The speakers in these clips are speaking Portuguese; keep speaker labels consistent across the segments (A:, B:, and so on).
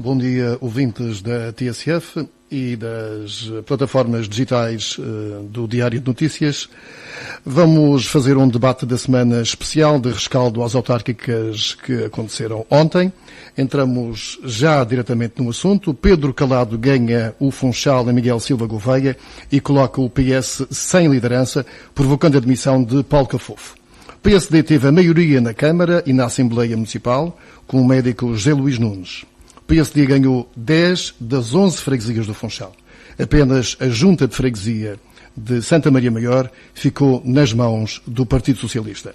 A: Bom dia, ouvintes da TSF e das plataformas digitais do Diário de Notícias. Vamos fazer um debate da semana especial de rescaldo às autárquicas que aconteceram ontem. Entramos já diretamente no assunto. Pedro Calado ganha o Funchal a Miguel Silva Gouveia e coloca o PS sem liderança, provocando a demissão de Paulo Cafofo. O PSD teve a maioria na Câmara e na Assembleia Municipal, com o médico José Luís Nunes. O PSD ganhou 10 das 11 freguesias do Funchal. Apenas a Junta de Freguesia de Santa Maria Maior ficou nas mãos do Partido Socialista.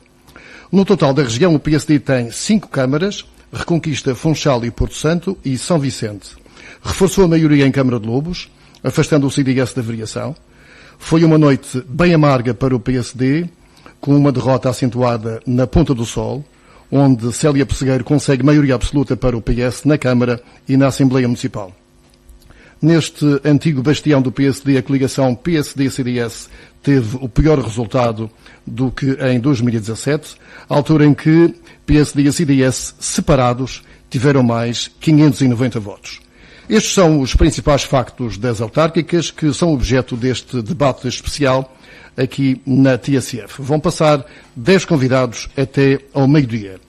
A: No total da região, o PSD tem 5 câmaras, reconquista Funchal e Porto Santo e São Vicente. Reforçou a maioria em Câmara de Lobos, afastando o CDS da variação. Foi uma noite bem amarga para o PSD, com uma derrota acentuada na Ponta do Sol, onde Célia Pessegueiro consegue maioria absoluta para o PS na Câmara e na Assembleia Municipal. Neste antigo bastião do PSD, a coligação PSD-CDS teve o pior resultado do que em 2017, altura em que PSD e CDS separados tiveram mais 590 votos. Estes são os principais factos das autárquicas que são objeto deste debate especial aqui na TSF. Vão passar 10 convidados até ao meio-dia.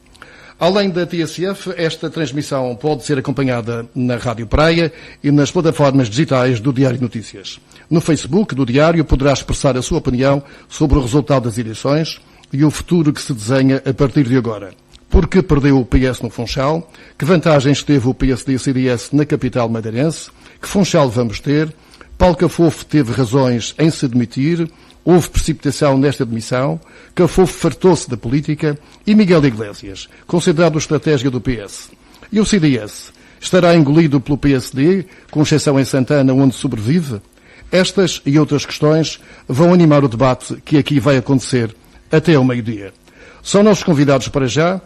A: Além da TSF, esta transmissão pode ser acompanhada na Rádio Praia e nas plataformas digitais do Diário de Notícias. No Facebook do Diário poderá expressar a sua opinião sobre o resultado das eleições e o futuro que se desenha a partir de agora. Por que perdeu o PS no Funchal? Que vantagens teve o PSD-CDS na capital madeirense? Que Funchal vamos ter? Paulo Cafofo teve razões em se demitir? Houve precipitação nesta demissão? Cafofo fartou-se da política? E Miguel Iglesias, considerado estratégia do PS? E o CDS? Estará engolido pelo PSD, com exceção em Santana, onde sobrevive? Estas e outras questões vão animar o debate que aqui vai acontecer até ao meio-dia. São nossos convidados para já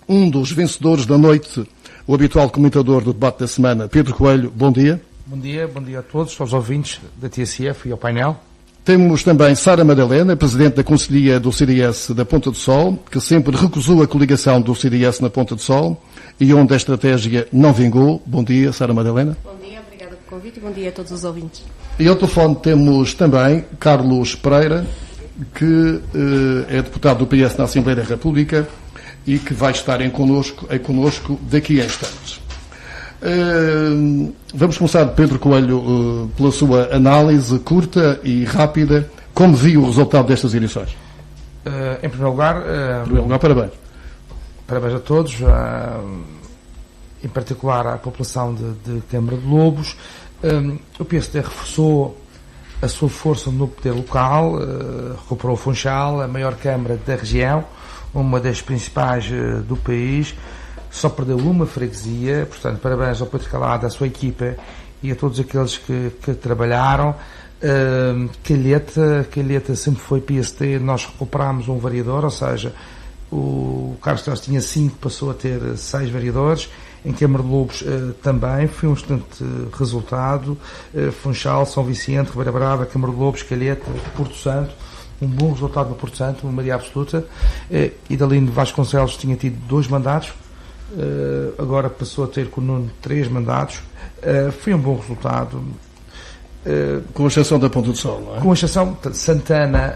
A: um dos vencedores da noite, o habitual comentador do debate da semana, Pedro Coelho. Bom dia.
B: Bom dia a todos, aos ouvintes da TSF e ao painel.
A: Temos também Sara Madalena, Presidente da Conselhia do CDS da Ponta do Sol, que sempre recusou a coligação do CDS na Ponta do Sol e onde a estratégia não vingou. Bom dia, Sara Madalena.
C: Bom dia, obrigada pelo convite e bom dia a todos os ouvintes.
A: E ao telefone temos também Carlos Pereira, que é deputado do PS na Assembleia da República e que vai estar connosco daqui a instantes. Vamos começar, Pedro Coelho, pela sua análise curta e rápida. Como viu o resultado destas eleições?
B: Em primeiro lugar,
A: parabéns.
B: Parabéns a todos, em particular à população de Câmara de Lobos. O PSD reforçou a sua força no poder local, recuperou o Funchal, a maior Câmara da região, uma das principais do país. Só perdeu uma freguesia, portanto, parabéns ao Pedro Calado, à sua equipa e a todos aqueles que trabalharam. Calheta sempre foi PSD, nós recuperámos um vereador, ou seja, o Carlos Teles tinha 5, passou a ter 6 vereadores. Em Câmara de Lobos também foi um excelente resultado. Funchal, São Vicente, Ribeira Brava, Câmara de Lobos, Calheta, Porto Santo. Um bom resultado no Porto Santo, uma maioria absoluta. Idalino Vasconcelos tinha tido 2 mandatos. Agora passou a ter com o Nuno 3 mandatos. Foi um bom resultado.
A: Com exceção da Ponta do Sol, não é?
B: Com exceção de Santana,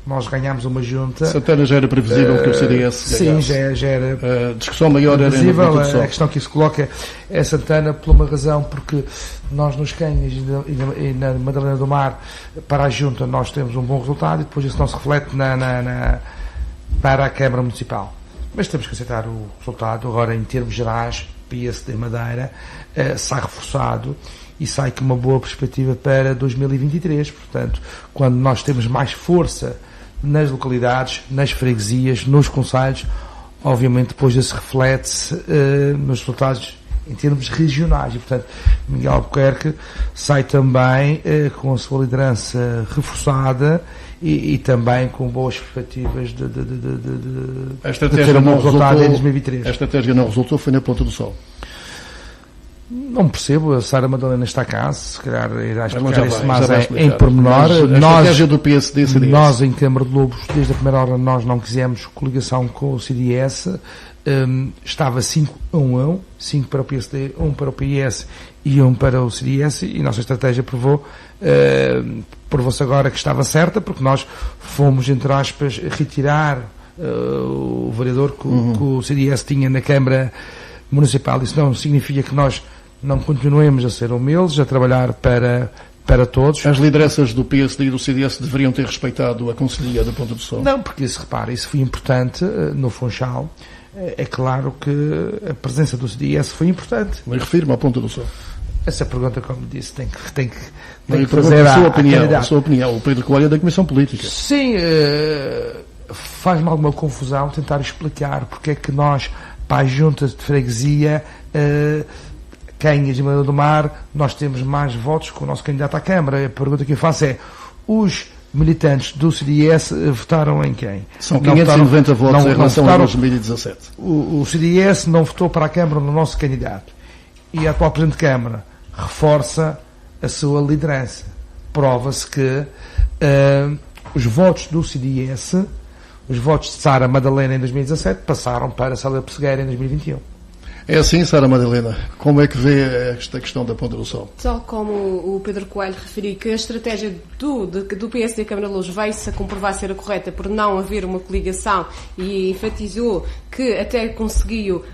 B: nós ganhámos uma junta.
A: Santana já era previsível que o CDS
B: sim, já era.
A: A discussão maior era na Ponta do Sol.
B: A questão que se coloca é Santana por uma razão, porque nós nos Cães e na Madalena do Mar, para a junta, nós temos um bom resultado e depois isso não se reflete para a Câmara Municipal. Mas temos que aceitar o resultado. Agora, em termos gerais, PSD Madeira sai reforçado e sai com uma boa perspectiva para 2023. Portanto, quando nós temos mais força nas localidades, nas freguesias, nos concelhos, obviamente depois isso reflete-se nos resultados em termos regionais. E, portanto, Miguel Albuquerque sai também com a sua liderança reforçada e também com boas perspectivas de ter um bom resultado em 2023.
A: A estratégia não resultou, foi na Ponta do Sol.
B: Não percebo, a Sara Madalena está cá, se calhar irá explicar isso mais em
A: explicar.
B: pormenor.
A: Nós,
B: em Câmara de Lobos, desde a primeira hora, nós não quisemos coligação com o CDS. estava 5-1, 5 para o PSD, 1 para o PS e 1 para o CDS, e nossa estratégia provou-se agora que estava certa, porque nós fomos, entre aspas, retirar o vereador que o CDS tinha na Câmara Municipal. Isso não significa que nós não continuemos a ser humildes, a trabalhar para todos.
A: As lideranças do PSD e do CDS deveriam ter respeitado a Conselhia da Ponta do Sol?
B: Não, porque isso foi importante no Funchal. É claro que a presença do CDS foi importante.
A: Mas refiro-me à Ponta do Sol.
B: Essa pergunta, como disse, tem que
A: fazer a sua opinião. O Pedro Coelho é da Comissão Política.
B: Sim, faz-me alguma confusão tentar explicar porque é que nós, para as juntas de freguesia, Canhas e Madeira do Mar, nós temos mais votos que o nosso candidato à Câmara. A pergunta que eu faço é: os militantes do CDS votaram em quem?
A: São 590 votos em relação a 2017.
B: O CDS não votou para a Câmara no nosso candidato. E a atual Presidente de Câmara reforça a sua liderança. Prova-se que os votos do CDS, os votos de Sara Madalena em 2017, passaram para Célia Pessegueira em 2021.
A: É assim, Sara Madalena, como é que vê esta questão da Ponta do Sol?
C: Tal como o Pedro Coelho referiu, que a estratégia do PSD Câmara de Luz veio-se a comprovar ser a correta por não haver uma coligação, e enfatizou que até conseguiu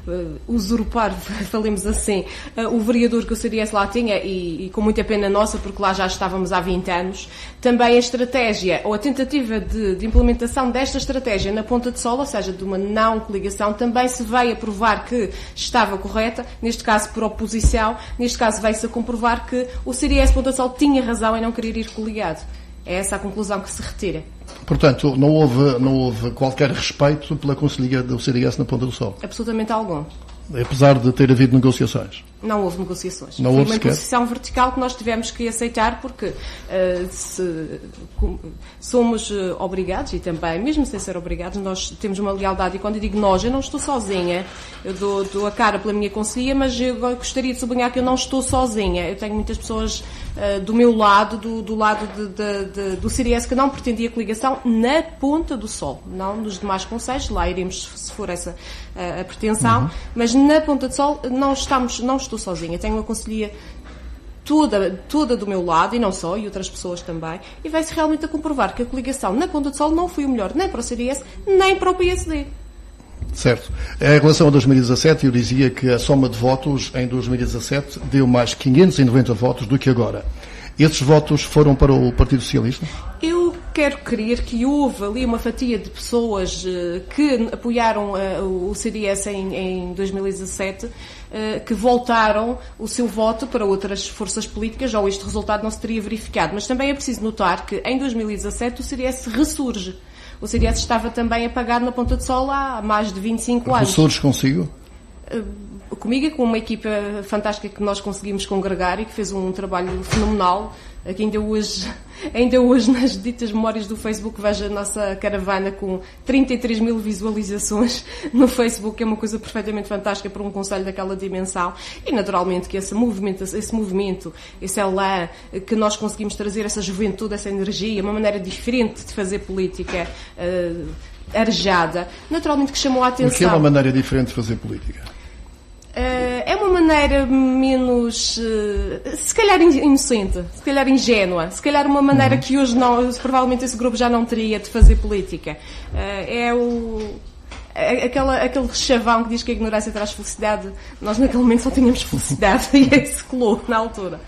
C: usurpar, falemos assim, o vereador que o CDS lá tinha, e com muita pena nossa, porque lá já estávamos há 20 anos. Também a estratégia, ou a tentativa de implementação desta estratégia na Ponta do Sol, ou seja, de uma não coligação, também se veio a provar que estava correta, neste caso por oposição. Neste caso veio-se a comprovar que o CDS Ponta do Sol tinha razão em não querer ir coligado. É essa a conclusão que se retira.
A: Portanto, não houve qualquer respeito pela Conselhia do CDS na Ponta do Sol?
C: Absolutamente algum.
A: Apesar de ter havido negociações?
C: Não houve negociações.
A: Não
C: Foi
A: houve
C: uma
A: sequer?
C: posição vertical que nós tivemos que aceitar, porque somos obrigados, e também, mesmo sem ser obrigados, nós temos uma lealdade. E quando eu digo nós, eu não estou sozinha. Eu dou a cara pela minha conselhia, mas eu gostaria de sublinhar que eu não estou sozinha. Eu tenho muitas pessoas do meu lado, do lado do CDS, que não pretendia coligação na Ponta do Sol, não nos demais concelhos. Lá iremos, se for essa a pretensão, mas na Ponta do Sol não estou sozinha. Tenho uma conselhia toda do meu lado, e não só, e outras pessoas também, e vai-se realmente a comprovar que a coligação na Ponta do Sol não foi o melhor nem para o CDS, nem para o PSD.
A: Certo. Em relação a 2017, eu dizia que a soma de votos em 2017 deu mais 590 votos do que agora. Esses votos foram para o Partido Socialista? Eu
C: quero crer que houve ali uma fatia de pessoas que apoiaram o CDS em 2017, que voltaram o seu voto para outras forças políticas, ou este resultado não se teria verificado. Mas também é preciso notar que em 2017 o CDS ressurge. O CDS estava também apagado na Ponta do Sol há mais de 25 anos.
A: Ressurge consigo?
C: Comigo e com uma equipa fantástica que nós conseguimos congregar e que fez um trabalho fenomenal, que ainda hoje nas ditas memórias do Facebook vejo a nossa caravana com 33 mil visualizações no Facebook, é uma coisa perfeitamente fantástica para um concelho daquela dimensão, e naturalmente que esse movimento, esse elan que nós conseguimos trazer, essa juventude, essa energia, uma maneira diferente de fazer política, arejada, naturalmente que chamou a atenção.
A: O que é uma maneira diferente de fazer política?
C: É uma maneira menos, se calhar inocente, se calhar ingênua, se calhar uma maneira que hoje provavelmente esse grupo já não teria de fazer política. Aquele chavão que diz que a ignorância traz felicidade. Nós naquele momento só tínhamos felicidade e aí se colou na altura.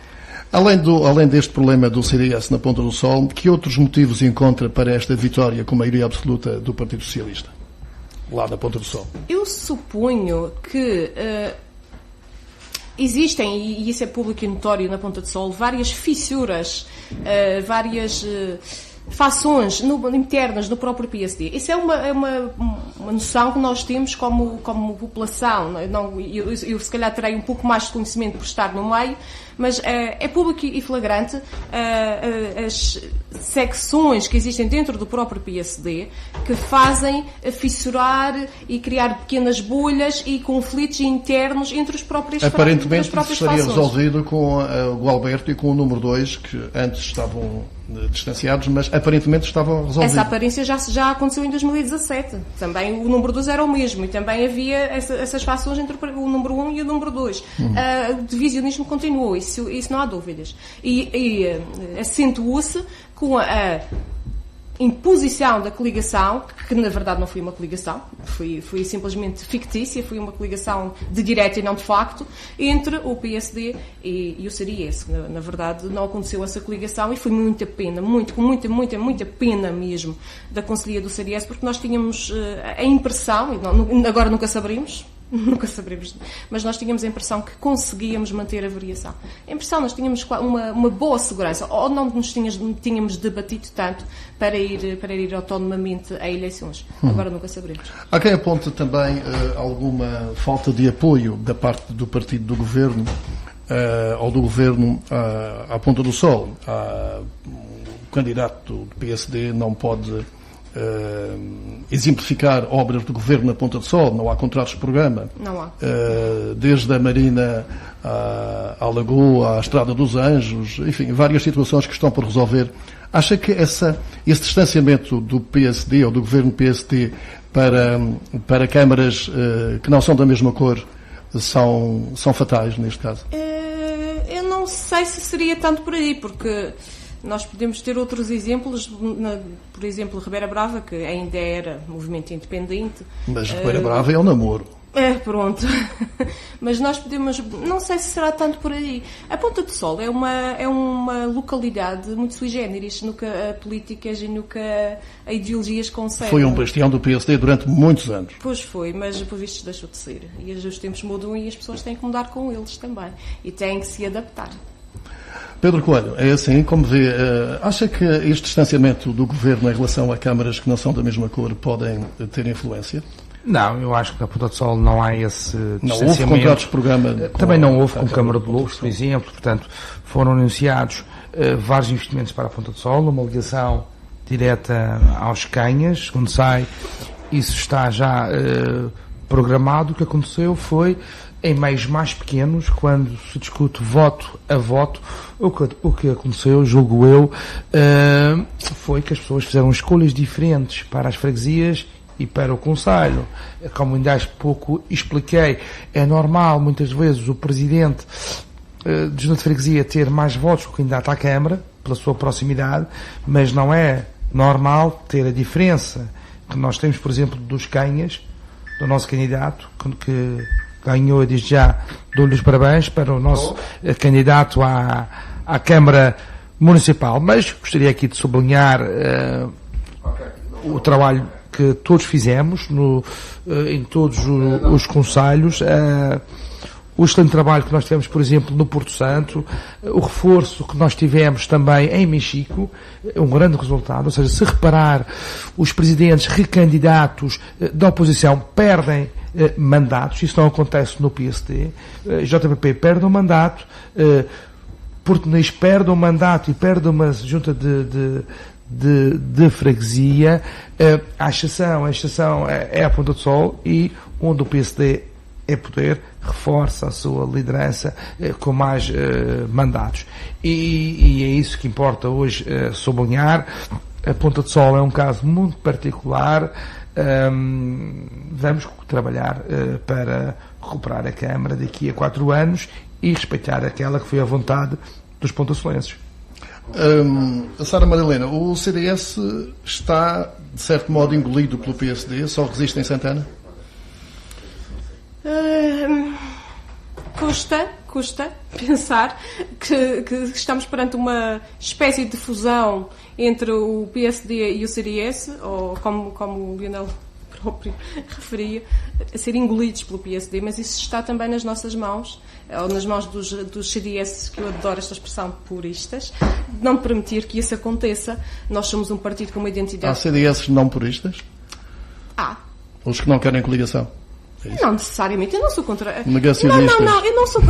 A: Além deste problema do CDS na Ponta do Sol, que outros motivos encontra para esta vitória com maioria absoluta do Partido Socialista? Lá na Ponta do Sol.
C: Eu suponho que existem, e isso é público e notório na Ponta do Sol, várias fissuras, várias fações internas no próprio PSD. Isso é uma noção que nós temos como população. Eu se calhar terei um pouco mais de conhecimento por estar no meio, mas é público e flagrante as secções que existem dentro do próprio PSD que fazem fissurar e criar pequenas bolhas e conflitos internos entre os próprios
A: Aparentemente isso estaria resolvido com o Gualberto e com o número 2, que antes estavam distanciados, mas aparentemente estavam resolvidos.
C: Essa aparência já aconteceu em 2017. Também o número 2 era o mesmo e também havia essas fações entre o número 1 e o número 2. O divisionismo continuou, isso não há dúvidas. E acentuou-se com a imposição da coligação, que na verdade não foi uma coligação, foi simplesmente fictícia, foi uma coligação de direito e não de facto, entre o PSD e o CDS. Na verdade não aconteceu essa coligação e foi muita pena, muita pena mesmo da Conselhia do CDS, porque nós tínhamos a impressão, e agora nunca saberemos, mas nós tínhamos a impressão que conseguíamos manter a variação. A impressão, nós tínhamos uma boa segurança, ou não nos tínhamos debatido tanto para ir autonomamente a eleições. Agora nunca saberemos.
A: Há quem aponte também alguma falta de apoio da parte do partido do governo, ou do governo à Ponta do Sol. O candidato do PSD não pode exemplificar obras do governo na Ponta do Sol, não há contratos de programa.
C: Não há.
A: Desde a Marina à Lagoa, à Estrada dos Anjos, enfim, várias situações que estão por resolver. Acha que esse distanciamento do PSD ou do governo PSD para câmaras que não são da mesma cor são fatais neste caso?
C: Eu não sei se seria tanto por aí, porque nós podemos ter outros exemplos, por exemplo, Ribeira Brava, que ainda era movimento independente.
A: Mas Ribeira Brava é um namoro.
C: Pronto. Mas nós podemos... Não sei se será tanto por aí. A Ponta do Sol é uma localidade muito sui generis, nunca a políticas e nunca a ideologias conseguem.
A: Foi um bastião do PSD durante muitos anos.
C: Pois foi, mas por vistos deixou de ser. E os tempos mudam e as pessoas têm que mudar com eles também. E têm que se adaptar.
A: Pedro Coelho, é assim como vê, acha que este distanciamento do governo em relação a câmaras que não são da mesma cor podem ter influência?
B: Não, eu acho que na Ponta do Sol não há esse distanciamento.
A: Não houve contratos de programa?
B: Também não houve com a Câmara de Louros, por exemplo. Portanto, foram anunciados vários investimentos para a Ponta do Sol, uma ligação direta aos Canhas, segundo sai, isso está já programado. O que aconteceu foi, em meios mais pequenos, quando se discute voto a voto, o que aconteceu, julgo eu, foi que as pessoas fizeram escolhas diferentes para as freguesias e para o Conselho. Como ainda há pouco expliquei, é normal muitas vezes o presidente de junta de freguesia ter mais votos que o candidato à Câmara, pela sua proximidade, mas não é normal ter a diferença que nós temos, por exemplo, dos Canhas, do nosso candidato, que ganhou, desde já dou-lhe os parabéns para o nosso candidato à Câmara Municipal. Mas gostaria aqui de sublinhar o trabalho que todos fizemos em todos os concelhos, o excelente trabalho que nós tivemos, por exemplo, no Porto Santo, o reforço que nós tivemos também em Mexico, um grande resultado. Ou seja, se reparar, os presidentes recandidatos da oposição perdem mandatos, isso não acontece no PSD, JPP perde um mandato, Português perde um mandato e perde uma junta de freguesia. A exceção é a Ponta do Sol, e onde o PSD é poder, reforça a sua liderança com mais mandatos. E é isso que importa hoje sublinhar. A Ponta do Sol é um caso muito particular. Vamos trabalhar para recuperar a Câmara daqui a 4 anos e respeitar aquela que foi a vontade dos pontasolenses.
A: Sara Madalena, o CDS está, de certo modo, engolido pelo PSD, só resiste em Santana?
C: Custa pensar que estamos perante uma espécie de fusão entre o PSD e o CDS, ou como o Lionel próprio referia, a ser engolidos pelo PSD, mas isso está também nas nossas mãos, ou nas mãos dos CDS, que eu adoro esta expressão, puristas, não permitir que isso aconteça. Nós somos um partido com uma identidade...
A: Há CDS não puristas?
C: Há.
A: Os que não querem coligação?
C: Não necessariamente, eu não sou contra...
A: Negacionistas.
C: Não, eu não sou...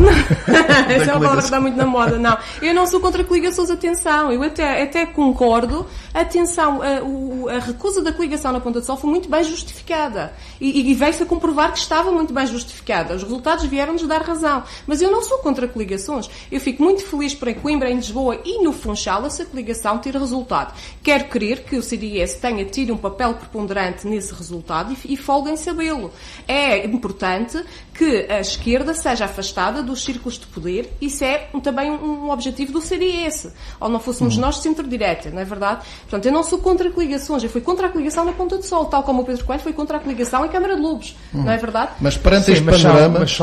C: Essa é uma palavra que está muito na moda, não. Eu não sou contra coligações, atenção, eu até concordo, atenção, a recusa da coligação na Ponta do Sol foi muito bem justificada e veio-se a comprovar que estava muito bem justificada. Os resultados vieram-nos dar razão, mas eu não sou contra coligações. Eu fico muito feliz para Coimbra, em Lisboa e no Funchal essa coligação ter resultado. Quero crer que o CDS tenha tido um papel preponderante nesse resultado e folga em sabê-lo. É importante que a esquerda seja afastada dos círculos de poder. Isso é também um objetivo do CDS. Ou não fôssemos nós de centro-direita, não é verdade? Portanto, eu não sou contra coligações. Eu fui contra a coligação na Ponta do Sol, tal como o Pedro Coelho foi contra a coligação em Câmara de Lobos. Não é verdade?
A: Mas perante este panorama...
B: Mas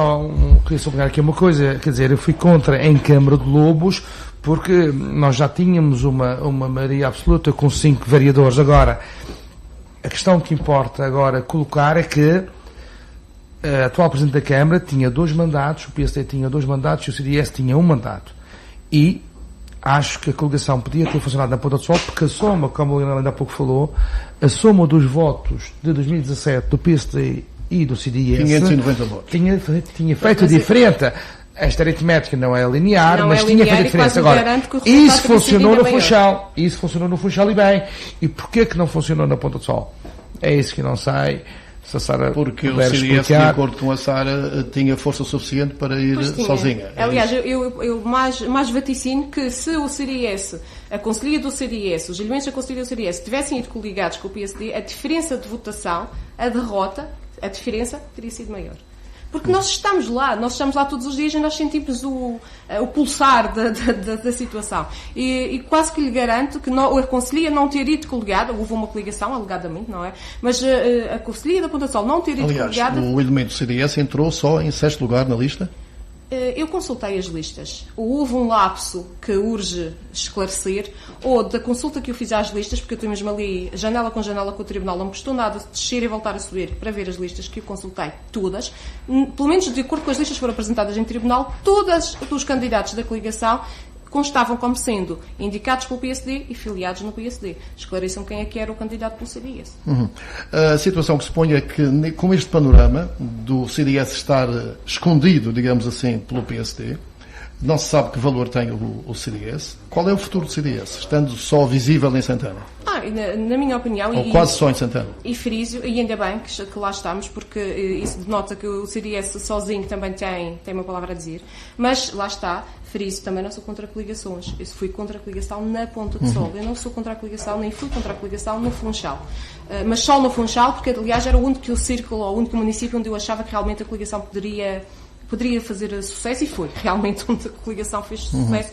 B: queria só pegar aqui uma coisa. Quer dizer, eu fui contra em Câmara de Lobos porque nós já tínhamos uma maioria absoluta com 5 vereadores. Agora, a questão que importa agora colocar é que a atual Presidente da Câmara tinha 2 mandatos, o PSD tinha 2 mandatos e o CDS tinha 1 mandato. E acho que a coligação podia ter funcionado na Ponta do Sol, porque a soma, como o Leonel ainda há pouco falou, a soma dos votos de 2017 do PSD e do CDS
A: 590 votos.
B: Tinha feito diferente. Esta aritmética não é linear, mas tinha feito diferença. Agora, isso funcionou no Funchal. Isso funcionou no Funchal e bem. E porquê que não funcionou na Ponta do Sol? É isso que não sei.
A: Porque o CDS, de acordo com a Sara, tinha força suficiente para ir sozinha.
C: Aliás, eu mais vaticino que se o CDS, a Conselhia do CDS, os elementos da Conselhia do CDS tivessem ido coligados com o PSD, a diferença de votação, a derrota, a diferença teria sido maior. Porque nós estamos lá todos os dias e nós sentimos o pulsar da situação. E quase que lhe garanto que a Conselhia não ter ido coligada, houve uma coligação, alegadamente, não é? Mas a Conselhia da Ponta do Sol não ter ido coligada...
A: O elemento do CDS entrou só em 6º lugar na lista?
C: Eu consultei as listas. Houve um lapso que urge esclarecer, ou da consulta que eu fiz às listas, porque eu estou mesmo ali, janela com o Tribunal, não me custou nada descer e voltar a subir para ver as listas que eu consultei, todas. Pelo menos de acordo com as listas que foram apresentadas em Tribunal, todos os candidatos da coligação constavam como sendo indicados pelo PSD e filiados no PSD. Esclareçam quem é que era o candidato pelo CDS.
A: A situação que se põe é que, com este panorama do CDS estar escondido, digamos assim, pelo PSD, não se sabe que valor tem o CDS. Qual é o futuro do CDS, estando só visível em Santana?
C: Na minha opinião...
A: Ou quase só em Santana.
C: E Frísio, e ainda bem que lá estamos, porque isso denota que o CDS sozinho também tem uma palavra a dizer. Mas lá está, Frísio, também não sou contra coligações. Eu fui contra a coligação na Ponta do Sol. Eu não sou contra a coligação, nem fui contra a coligação no Funchal. Mas só no Funchal, porque aliás era o único círculo, ou o único município onde eu achava que realmente a coligação poderia fazer sucesso, e foi realmente onde a coligação fez sucesso.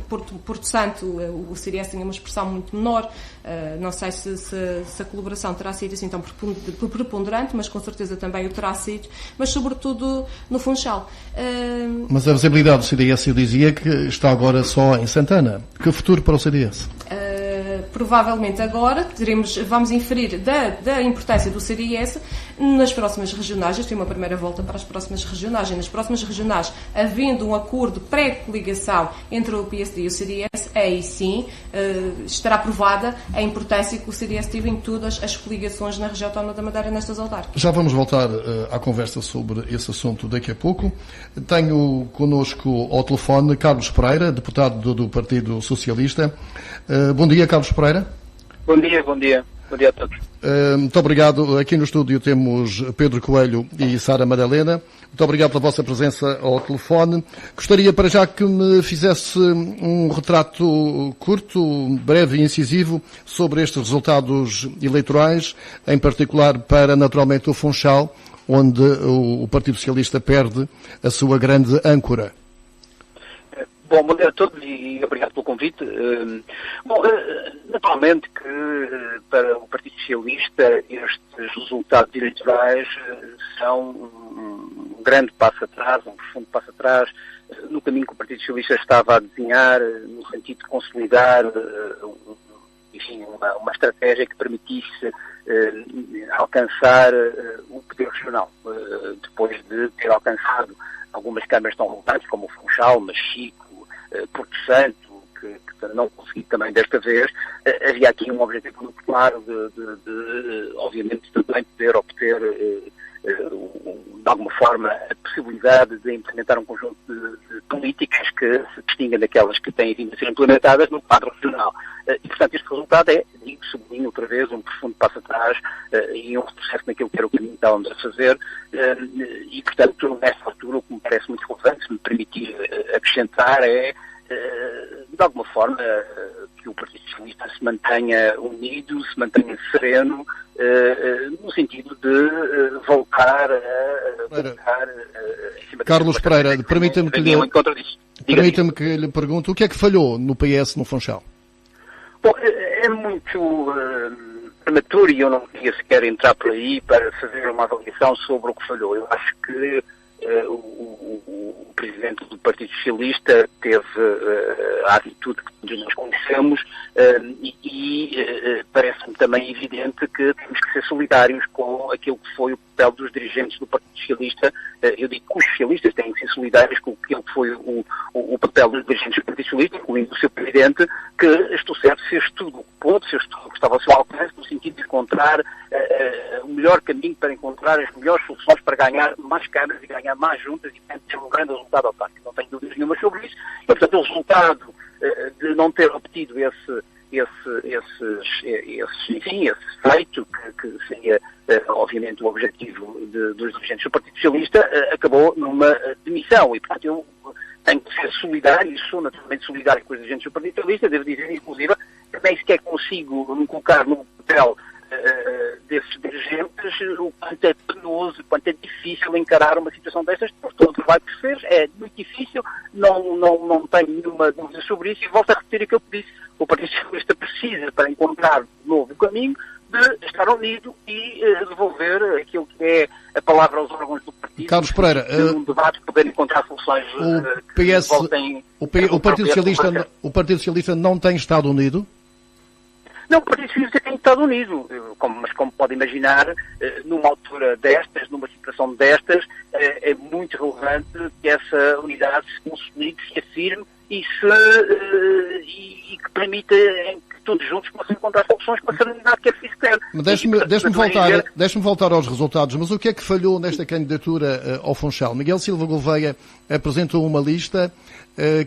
C: Porto Santo, o CDS tinha uma expressão muito menor, não sei se a colaboração terá sido assim tão preponderante, mas com certeza também o terá sido, mas sobretudo no Funchal.
A: Mas a visibilidade do CDS, eu dizia que está agora só em Santana. Que futuro para o CDS?
C: Provavelmente agora vamos inferir da importância do CDS nas próximas regionais. Tem uma primeira volta para as próximas regionais. E nas próximas regionais, havendo um acordo pré-coligação entre o PSD e o CDS, aí sim estará provada a importância que o CDS teve em todas as coligações na região autónoma da Madeira nestas autárquicas.
A: Já vamos voltar à conversa sobre esse assunto daqui a pouco. Tenho connosco ao telefone Carlos Pereira, deputado do Partido Socialista. Bom dia, Carlos Pereira.
D: Bom dia. Bom dia a todos.
A: Muito obrigado. Aqui no estúdio temos Pedro Coelho e Sara Madalena. Muito obrigado pela vossa presença ao telefone. Gostaria para já que me fizesse um retrato curto, breve e incisivo sobre estes resultados eleitorais, em particular para, naturalmente, o Funchal, onde o Partido Socialista perde a sua grande âncora.
D: Bom dia a todos e obrigado pelo convite. Naturalmente que para o Partido Socialista estes resultados eleitorais são um grande passo atrás, um profundo passo atrás no caminho que o Partido Socialista estava a desenhar, no sentido de consolidar uma estratégia que permitisse alcançar o poder regional, depois de ter alcançado algumas câmaras tão relevantes como o Funchal, Machico, Porto Santo, que não consegui também desta vez. Havia aqui um objetivo muito claro de obviamente, também poder obter de alguma forma, a possibilidade de implementar um conjunto de políticas que se distinguem daquelas que têm vindo a ser implementadas no quadro regional. E, portanto, este resultado é, sublinho outra vez, um profundo passo atrás e um retrocesso naquilo que era o caminho que estávamos a fazer. E, portanto, nesta altura, o que me parece muito relevante, se me permitir acrescentar, é, de alguma forma, que o Partido Socialista se mantenha unido, se mantenha sereno, no sentido de voltar a...
A: Carlos Pereira, permita-me que lhe pergunte o que é que falhou no PS no Funchal?
D: Bom, é muito prematuro e eu não queria sequer entrar por aí para fazer uma avaliação sobre o que falhou. Eu acho que o Presidente do Partido Socialista teve a atitude que todos nós conhecemos e parece-me também evidente que temos que ser solidários com aquilo que foi o papel dos dirigentes do Partido Socialista. Eu digo que os socialistas têm que ser solidários com aquilo que foi o papel dos dirigentes do Partido Socialista, incluindo o seu Presidente, que, estou certo, fez tudo o que pôde, fez tudo o que estava ao seu alcance, no sentido de encontrar o melhor caminho para encontrar as melhores soluções para ganhar mais câmaras e ganhar mais juntas e ter um grande resultado autárquico. Não tenho dúvidas nenhuma sobre isso. E, portanto, o resultado de não ter obtido esse feito, que seria, obviamente, o objetivo dos dirigentes do Partido Socialista, acabou numa demissão. E, portanto, eu tenho que ser solidário, e sou naturalmente solidário com os dirigentes do Partido Socialista, devo dizer, inclusive, que nem sequer consigo me colocar no papel desses dirigentes, o quanto é penoso, o quanto é difícil encarar uma situação destas, por todo o trabalho que se fez, é muito difícil, não tenho nenhuma dúvida sobre isso, e volto a repetir aquilo que disse: o Partido Socialista precisa, para encontrar de novo o caminho, de estar unido e devolver aquilo que é a palavra aos órgãos do partido.
A: Carlos Pereira,
D: num debate, poder encontrar soluções que voltem...
A: O Partido Socialista não tem estado unido?
D: Não, o Partido Socialista tem estado unido, mas como pode imaginar, numa altura destas, numa situação destas, é muito relevante que essa unidade se consolide, se afirme e que permita que todos juntos possam encontrar soluções com a serenidade que é preciso ter.
A: Deixe-me voltar aos resultados, mas o que é que falhou nesta candidatura ao Funchal? Miguel Silva Gouveia apresentou uma lista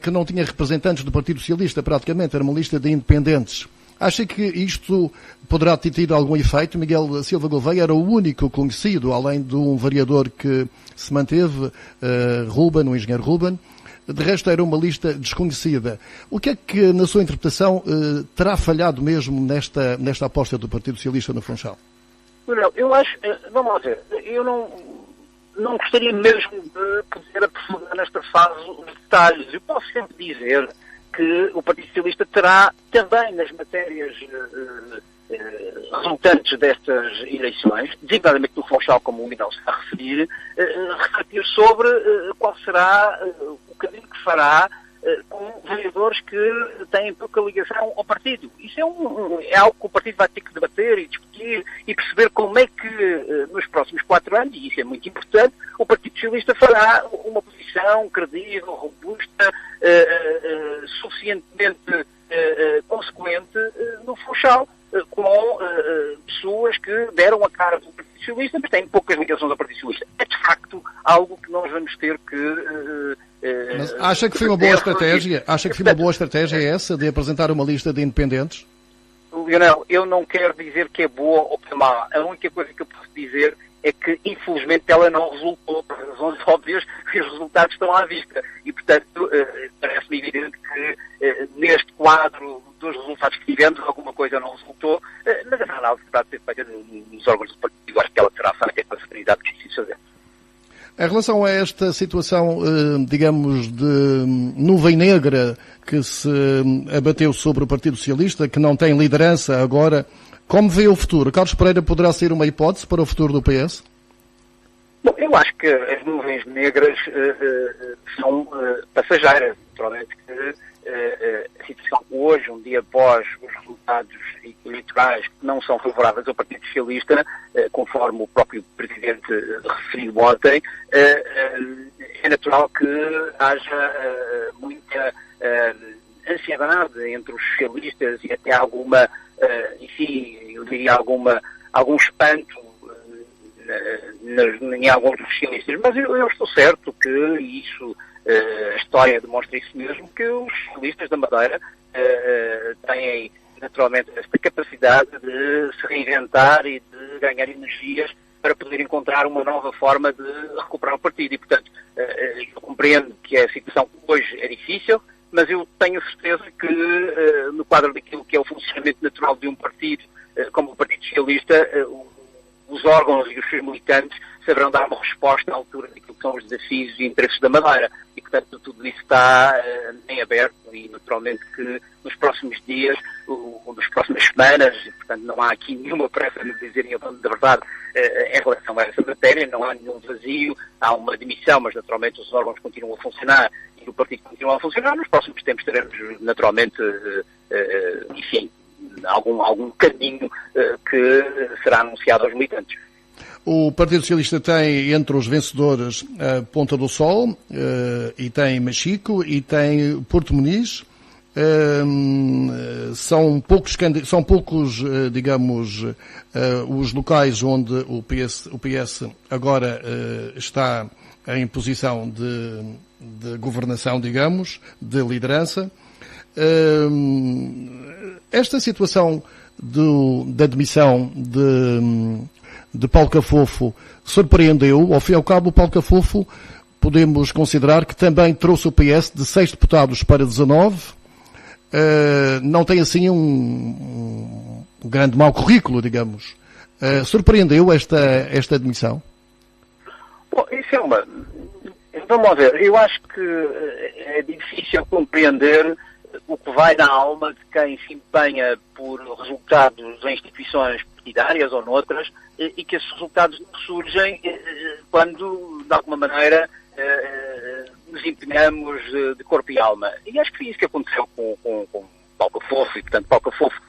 A: que não tinha representantes do Partido Socialista, praticamente, era uma lista de independentes. Acha que isto poderá ter tido algum efeito? Miguel Silva Gouveia era o único conhecido, além de um vereador que se manteve, Ruben, o engenheiro Ruben. De resto, era uma lista desconhecida. O que é que, na sua interpretação, terá falhado mesmo nesta aposta do Partido Socialista no Funchal?
D: Não, eu acho... Vamos lá ver. Eu não gostaria mesmo de poder aprofundar nesta fase os detalhes. Eu posso sempre dizer que o Partido Socialista terá também nas matérias resultantes destas eleições, designadamente no Funchal, como o Miguel está a referir, refletir sobre qual será o caminho que fará com vereadores que têm pouca ligação ao partido. Isso é algo que o partido vai ter que debater e discutir e perceber como é que nos próximos 4 anos, e isso é muito importante, o Partido Socialista fará uma posição credível, robusta, suficientemente consequente no Funchal, com pessoas que deram a cara do Partido Socialista, mas têm poucas ligações ao Partido Socialista. É de facto algo que nós vamos ter que...
A: Mas acha que foi uma boa estratégia? Acha que foi uma boa estratégia essa de apresentar uma lista de independentes?
D: Leonel, eu não quero dizer que é boa ou que é má. A única coisa que eu posso dizer é que, infelizmente, ela não resultou, por razões óbvias, que os resultados estão à vista. E, portanto, parece-me evidente que neste quadro dos resultados que tivemos, alguma coisa não resultou, mas a análise que está a ser feita nos órgãos do partido, acho que ela será feita com a serenidade que precisa fazer.
A: Em relação a esta situação, digamos, de nuvem negra que se abateu sobre o Partido Socialista, que não tem liderança agora, como vê o futuro? Carlos Pereira poderá ser uma hipótese para o futuro do PS?
D: Bom, eu acho que as nuvens negras são passageiras. Naturalmente que a situação hoje, um dia após os resultados eleitorais que não são favoráveis ao Partido Socialista, conforme o próprio Presidente referiu ontem, é natural que haja muita ansiedade entre os socialistas e até alguma, enfim, eu diria algum espanto em alguns dos socialistas, mas eu estou certo que isso, a história demonstra isso mesmo, que os socialistas da Madeira têm naturalmente esta capacidade de se reinventar e de ganhar energias para poder encontrar uma nova forma de recuperar o partido. E, portanto, eu compreendo que a situação hoje é difícil, mas eu tenho certeza que, no quadro daquilo que é o funcionamento natural de um partido, como o Partido Socialista, os órgãos e os seus militantes saberão dar uma resposta à altura daquilo que são os desafios e interesses da Madeira. E, portanto, tudo isso está em aberto e, naturalmente, que nos próximos dias, ou nas próximas semanas, e, portanto, não há aqui nenhuma pressa de dizerem a verdade em relação a essa matéria, não há nenhum vazio, há uma demissão, mas, naturalmente, os órgãos continuam a funcionar e o partido continua a funcionar. Nos próximos tempos teremos, naturalmente, enfim, algum caminho que será anunciado aos militantes.
A: O Partido Socialista tem entre os vencedores a Ponta do Sol, e tem Machico, e tem Porto Muniz. São poucos, digamos, os locais onde o PS agora está em posição de governação, digamos, de liderança. Esta situação da demissão de Paulo Cafofo surpreendeu. Ao fim e ao cabo, o Paulo Cafofo podemos considerar que também trouxe o PS de 6 deputados para 19. Não tem assim um grande mau currículo, digamos. Surpreendeu esta demissão?
D: Bom, isso é uma... Vamos lá ver. Eu acho que é difícil compreender o que vai na alma de quem se empenha por resultados em instituições partidárias ou noutras, e que esses resultados não surgem quando, de alguma maneira, nos empenhamos de corpo e alma. E acho que foi isso que aconteceu com Paulo Cafofo, e, portanto, Paulo Cafofo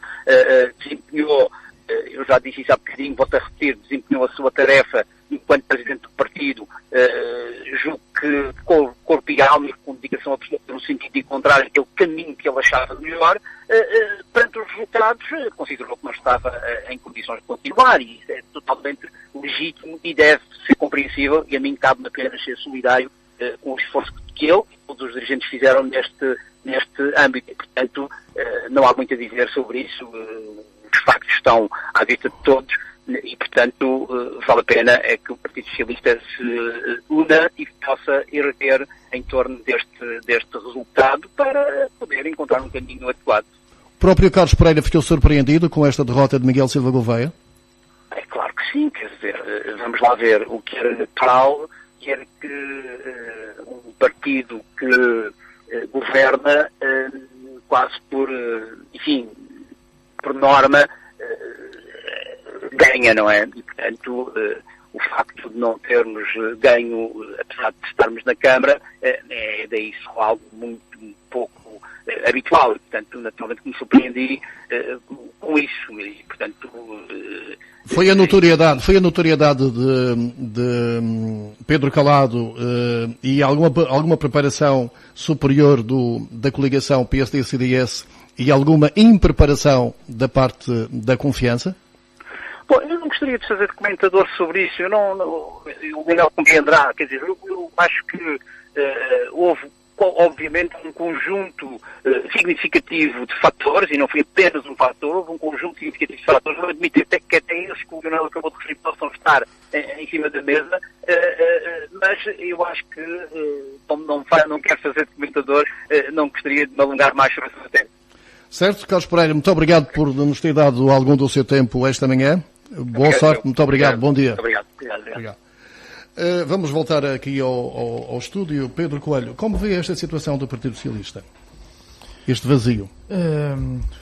D: desempenhou, eu já disse isso há bocadinho, volto a repetir, desempenhou a sua tarefa enquanto presidente do partido, julgo que com corpo e alma e com dedicação absoluta no sentido de encontrar aquele caminho que ele achava melhor. Perante os resultados, considerou que não estava em condições de continuar, e isso é totalmente legítimo e deve ser compreensível, e a mim cabe-me apenas ser solidário com o esforço que ele e todos os dirigentes fizeram neste âmbito. E, portanto, não há muito a dizer sobre isso. Os factos estão à vista de todos e, portanto, vale a pena é que o Partido Socialista se una e possa erguer em torno deste resultado para poder encontrar um caminho adequado.
A: O próprio Carlos Pereira ficou surpreendido com esta derrota de Miguel Silva Gouveia?
D: É claro que sim, quer dizer, vamos lá ver, o que era natural era que um partido que governa quase por norma, ganha, não é? E, portanto, o facto de não termos ganho, apesar de estarmos na Câmara, é daí só algo muito pouco habitual. E, portanto, naturalmente me surpreendi com isso. E, portanto...
A: Foi a notoriedade de Pedro Calado e alguma preparação superior da coligação PSD-CDS e alguma impreparação da parte da confiança?
D: Bom, eu não gostaria de fazer comentador sobre isso. O Miguel compreenderá. Quer dizer, eu acho que houve, obviamente, um conjunto significativo de fatores, e não foi apenas um fator, houve um conjunto significativo de fatores. Eu admito até que esses que o Leonel acabou de referir possam estar em cima da mesa, mas eu acho que, como não quero fazer de comentador, não gostaria de me alongar mais sobre essa matéria.
A: Certo, Carlos Pereira, muito obrigado por nos ter dado algum do seu tempo esta manhã. Boa sorte, muito obrigado, bom dia.
D: Obrigado.
A: Vamos voltar aqui ao estúdio. Pedro Coelho, como vê esta situação do Partido Socialista? Este vazio?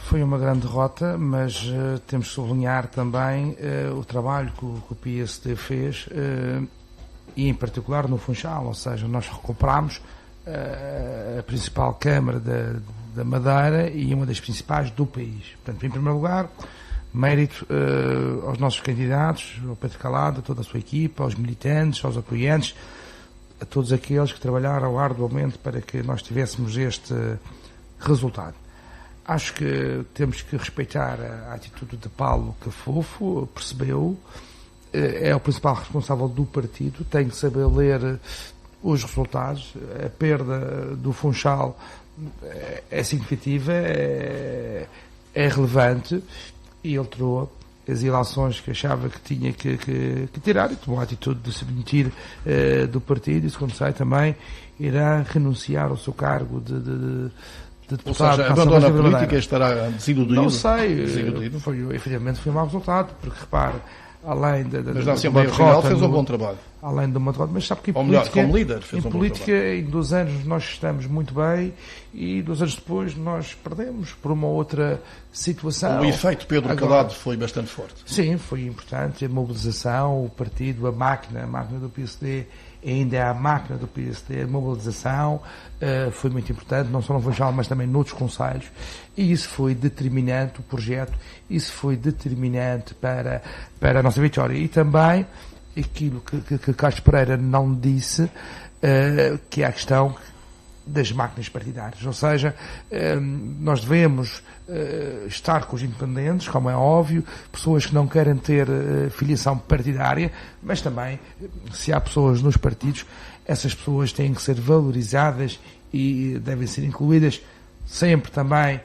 B: Foi uma grande derrota, mas temos de sublinhar também o trabalho que o PSD fez, e em particular no Funchal, ou seja, nós recuperámos a principal Câmara da Madeira e uma das principais do país. Portanto, em primeiro lugar, mérito aos nossos candidatos, ao Pedro Calado, a toda a sua equipa, aos militantes, aos apoiantes, a todos aqueles que trabalharam arduamente para que nós tivéssemos este resultado. Acho que temos que respeitar a atitude de Paulo Cafofo, percebeu, é o principal responsável do partido, tem que saber ler os resultados. A perda do Funchal é significativa, é relevante, e ele tirou as ilações que achava que tinha que tirar, e tomou a atitude de se demitir do partido, e segundo sai também irá renunciar ao seu cargo de deputado.
A: Ou seja, abandona a política e estará desiludido?
B: Não sei, efetivamente foi um mau resultado, porque repare, além
A: mas na Assembleia Regional fez um bom trabalho.
B: Além de uma derrota, mas sabe que
A: ou melhor, como líder fez um bom trabalho.
B: Em política, em 2 anos nós estamos muito bem, e 2 anos depois nós perdemos por uma outra situação.
A: O efeito Pedro Calado foi bastante forte.
B: Sim, foi importante. A mobilização, o partido, a máquina do PSD, ainda é a máquina do PSD, a mobilização foi muito importante, não só no Funchal, mas também noutros concelhos, e isso foi determinante, o projeto, isso foi determinante para a nossa vitória. E também aquilo que Castro Pereira não disse, que é a questão das máquinas partidárias, ou seja, nós devemos estar com os independentes, como é óbvio, pessoas que não querem ter filiação partidária, mas também, se há pessoas nos partidos, essas pessoas têm que ser valorizadas e devem ser incluídas sempre também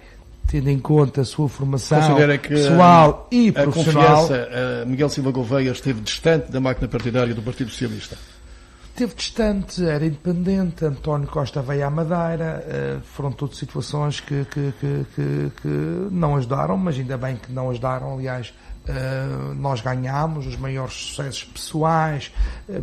B: tendo em conta a sua formação pessoal e profissional.
A: A confiança, Miguel Silva Gouveia esteve distante da máquina partidária do Partido Socialista?
B: Esteve distante, era independente, António Costa veio à Madeira, foram todas situações que não ajudaram, mas ainda bem que não ajudaram. Aliás, nós ganhámos os maiores sucessos pessoais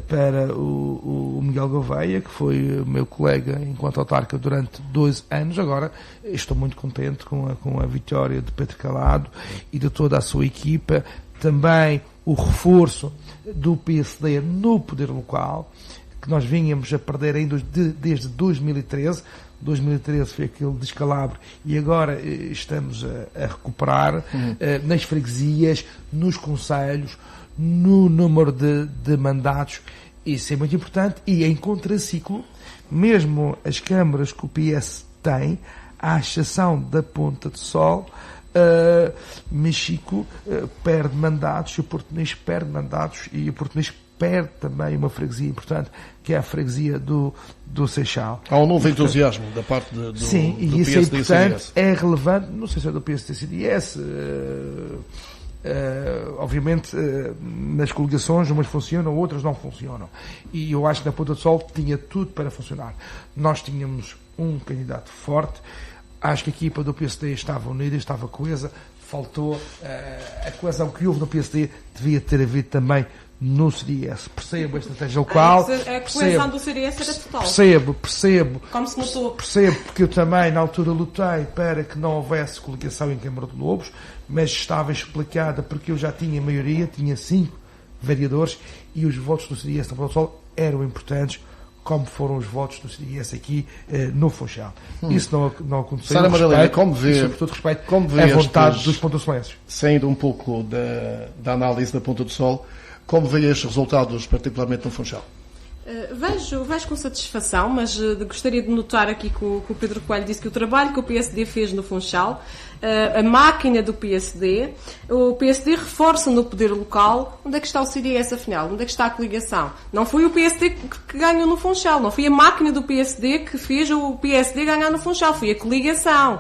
B: para o Miguel Gouveia, que foi o meu colega enquanto autarca durante 2 anos. Agora estou muito contente com a vitória de Pedro Calado e de toda a sua equipa. Também o reforço do PSD no poder local, que nós vínhamos a perder ainda desde 2013. 2013 foi aquele descalabro, e agora estamos a recuperar nas freguesias, nos concelhos, no número de mandatos. Isso é muito importante, e em contraciclo, mesmo as câmaras que o PS tem, à exceção da Ponta do Sol, Mexico perde mandatos, o Português perde mandatos, e o Português perde também uma freguesia importante, que é a freguesia do Seixal.
A: Há um novo entusiasmo da parte do
B: sim,
A: do
B: e isso
A: PSD
B: é importante, é relevante, não sei se é do PSD e CDS, obviamente nas coligações umas funcionam, outras não funcionam, e eu acho que na Ponta do Sol tinha tudo para funcionar. Nós tínhamos um candidato forte, acho que a equipa do PSD estava unida, estava coesa, faltou a coesão que houve no PSD, devia ter havido também no CDS. Percebo a estratégia local.
C: A coesão do CDS era total.
B: Percebo.
C: Como se notou.
B: Percebo, porque eu também na altura lutei para que não houvesse coligação em Câmara de Lobos, mas estava explicada porque eu já tinha maioria, tinha 5 vereadores, e os votos do CDS na Ponta do Sol eram importantes, como foram os votos do CDS aqui no Funchal. Isso não aconteceu.
A: Sara Madalena, como vê,
B: sobretudo respeito
A: a
B: vontade dos pontosolenses.
A: Saindo um pouco da análise da Ponta do Sol, como vê estes resultados, particularmente no Funchal?
C: Vejo com satisfação, mas gostaria de notar aqui que o Pedro Coelho disse que o trabalho que o PSD fez no Funchal, a máquina do PSD, o PSD reforça no poder local. Onde é que está o CDS afinal? Onde é que está a coligação? Não foi o PSD que ganhou no Funchal, não foi a máquina do PSD que fez o PSD ganhar no Funchal, foi a coligação.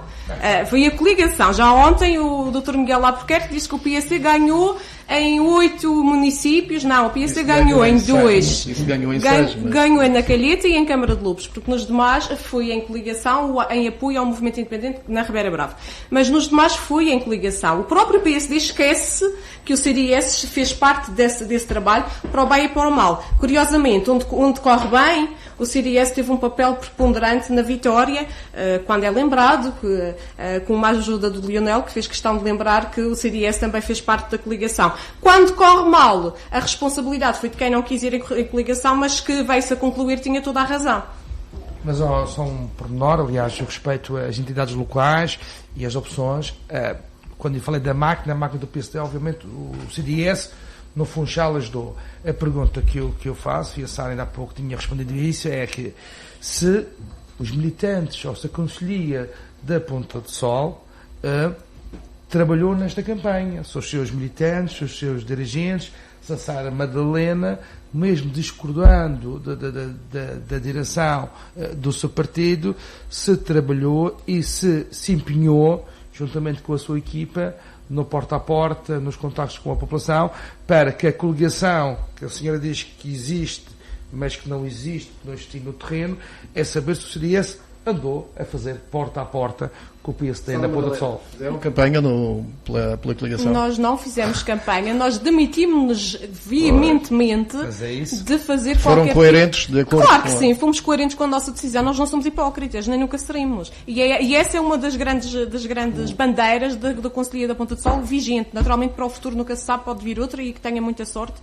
C: Foi a coligação. Já ontem o Dr. Miguel Albuquerque disse que o PSD ganhou em 8 municípios. Não, o PSD ganhou em 2.
A: Isso ganhou em 6.
C: Ganhou na Calheta e em Câmara de Lobos, porque nos demais foi em coligação, em apoio ao movimento independente na Ribeira Brava. Mas nos demais foi em coligação. O próprio PSD esquece que o CDS fez parte desse trabalho, para o bem e para o mal. Curiosamente, onde corre bem, o CDS teve um papel preponderante na vitória, quando é lembrado, com uma ajuda do Lionel, que fez questão de lembrar que o CDS também fez parte da coligação. Quando corre mal, a responsabilidade foi de quem não quis ir em coligação, mas que veio-se a concluir tinha toda a razão.
B: Mas só um pormenor, aliás, eu respeito as entidades locais e as opções. Quando eu falei da máquina, a máquina do PSD, obviamente o CDS no Funchal ajudou. A pergunta que eu faço, e a Sara ainda há pouco tinha respondido a isso, é que se os militantes ou se a Conselhia da Ponta do Sol trabalhou nesta campanha, se os seus militantes, os seus dirigentes se a Sara Madalena, mesmo discordando da direção do seu partido, se trabalhou e se empenhou, juntamente com a sua equipa, no porta a porta, nos contactos com a população, para que a coligação, que a senhora diz que existe, mas que não existe no terreno, é saber se o CDS andou a fazer porta a porta com o PSD na Ponta do Sol.
A: Fizeram campanha pela coligação?
C: Nós não fizemos campanha, nós demitimos-nos veementemente de fazer
A: Foram
C: qualquer
A: coerentes de acordo
C: Claro
A: com
C: que sim, fomos coerentes com a nossa decisão, nós não somos hipócritas, nem nunca seremos. E essa é uma das grandes bandeiras da Conselhia da Ponta do Sol, vigente. Naturalmente, para o futuro nunca se sabe, pode vir outra e que tenha muita sorte,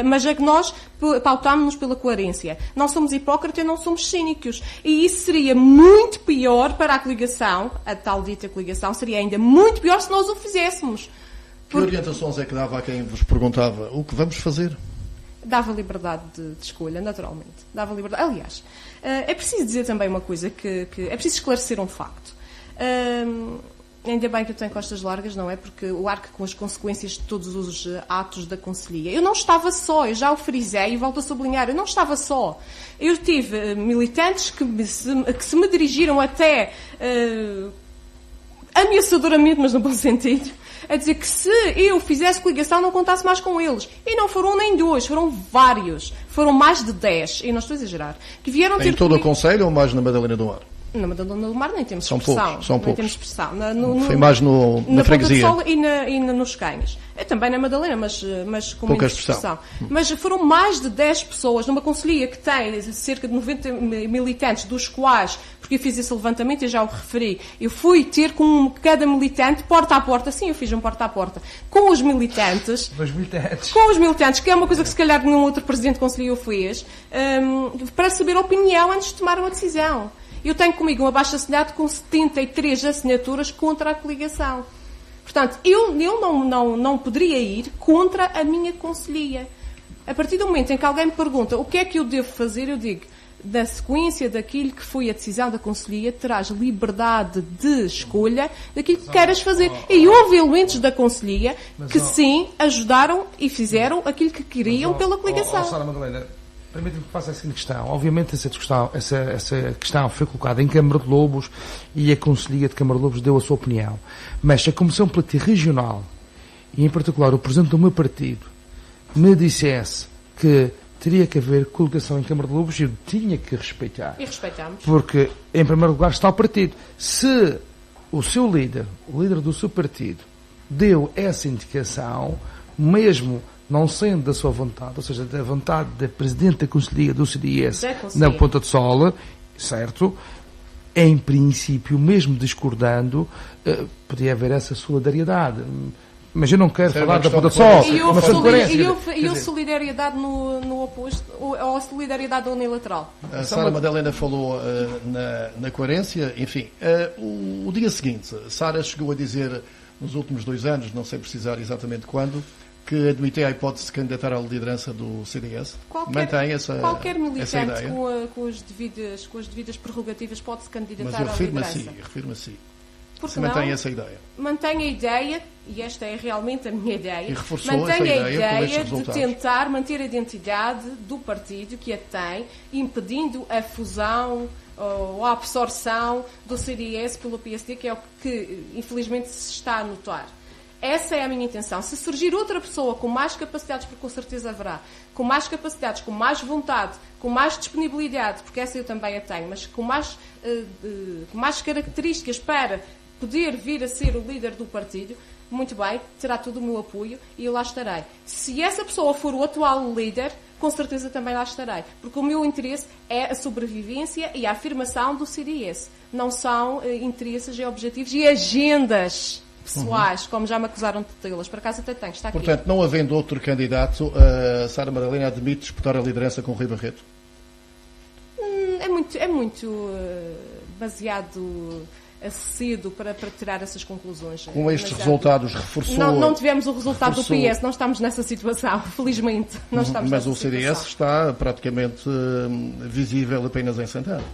C: mas é que nós pautámos-nos pela coerência. Não somos hipócritas, não somos cínicos. E isso seria muito pior para a coligação, a tal dita coligação, seria ainda muito pior se nós o fizéssemos.
A: Que orientações é que dava a quem vos perguntava o que vamos fazer?
C: Dava liberdade de escolha, naturalmente. Dava liberdade. Aliás, é preciso dizer também uma coisa, que é preciso esclarecer um facto. Ainda bem que eu tenho costas largas, não é? Porque o arco com as consequências de todos os atos da Conselhia. Eu não estava só, eu já o frisei e volto a sublinhar, eu não estava só. Eu tive militantes que se me dirigiram até ameaçadoramente, mas no bom sentido, a dizer que se eu fizesse coligação não contasse mais com eles. E não foram nem 2, foram vários. Foram mais de 10, e não estou a exagerar. Que vieram ter
A: em todo o Conselho ou mais na Madalena do Mar?
C: Na Madalena do Mar nem temos
A: são
C: expressão.
A: Poucos, são
C: nem
A: poucos.
C: Temos expressão.
A: Foi mais na freguesia.
C: Na Ponta do Sol e nos Canhos. Também na Madalena, mas com
A: pouca
C: menos expressão. Mas foram mais de 10 pessoas numa conselhia que tem cerca de 90 militantes, dos quais, porque eu fiz esse levantamento e já o referi, eu fui ter com cada militante, porta a porta, sim, eu fiz um porta a porta, com os militantes. Com os militantes, que é uma coisa que se calhar nenhum outro presidente de conselho o fez, para saber a opinião antes de tomar uma decisão. Eu tenho comigo um abaixo-assinado com 73 assinaturas contra a coligação. Portanto, eu não poderia ir contra a minha conselhia. A partir do momento em que alguém me pergunta o que é que eu devo fazer, eu digo, da sequência daquilo que foi a decisão da conselhia, terás liberdade de escolha daquilo que queiras fazer. E houve elementos da conselhia que sim ajudaram e fizeram aquilo que queriam pela coligação.
B: Sara Madalena, permite-me que faça essa questão. Obviamente essa questão foi colocada em Câmara de Lobos e a Conselhia de Câmara de Lobos deu a sua opinião. Mas a Comissão Política Regional, e em particular o Presidente do meu partido, me dissesse que teria que haver coligação em Câmara de Lobos, eu tinha que respeitar.
C: E respeitamos.
B: Porque, em primeiro lugar, está o partido. Se o seu líder, o líder do seu partido, deu essa indicação, mesmo não sendo da sua vontade, ou seja, da vontade da Presidente da Conselhia do CDS na Ponta do Sol, certo? Em princípio, mesmo discordando, podia haver essa solidariedade. Mas eu não quero falar da Ponta do Sol.
C: E eu solidariedade no oposto, ou a solidariedade unilateral.
A: A Sara Madalena falou na coerência. Enfim, o dia seguinte, Sara chegou a dizer, nos últimos 2 anos, não sei precisar exatamente quando, que admitia a hipótese de candidatar à liderança do CDS.
C: Qualquer militante
A: ideia?
C: com as devidas prerrogativas pode-se candidatar
A: à liderança. Mas refiro-me a si. Se mantém essa ideia.
C: Mantenho a ideia, e esta é realmente a minha ideia,
A: e reforçou essa ideia
C: de tentar manter a identidade do partido que a tem, impedindo a fusão ou a absorção do CDS pelo PSD, que é o que infelizmente se está a notar. Essa é a minha intenção. Se surgir outra pessoa com mais capacidades, porque com certeza haverá, com mais capacidades, com mais vontade, com mais disponibilidade, porque essa eu também a tenho, mas com mais características para poder vir a ser o líder do partido, muito bem, terá todo o meu apoio e eu lá estarei. Se essa pessoa for o atual líder, com certeza também lá estarei. Porque o meu interesse é a sobrevivência e a afirmação do CDS. Não são interesses e objetivos e agendas pessoais, como já me acusaram de tê-las. Por acaso até tenho, está aqui.
A: Portanto, não havendo outro candidato, a Sara Madalena admite disputar a liderança com Rui Barreto?
C: É muito baseado cedo para tirar essas conclusões.
A: Com estes resultados reforçou...
C: Não tivemos o resultado do PS, não estamos nessa situação, felizmente. Não estamos
A: mas
C: nessa
A: o CDS está praticamente visível apenas em Santana.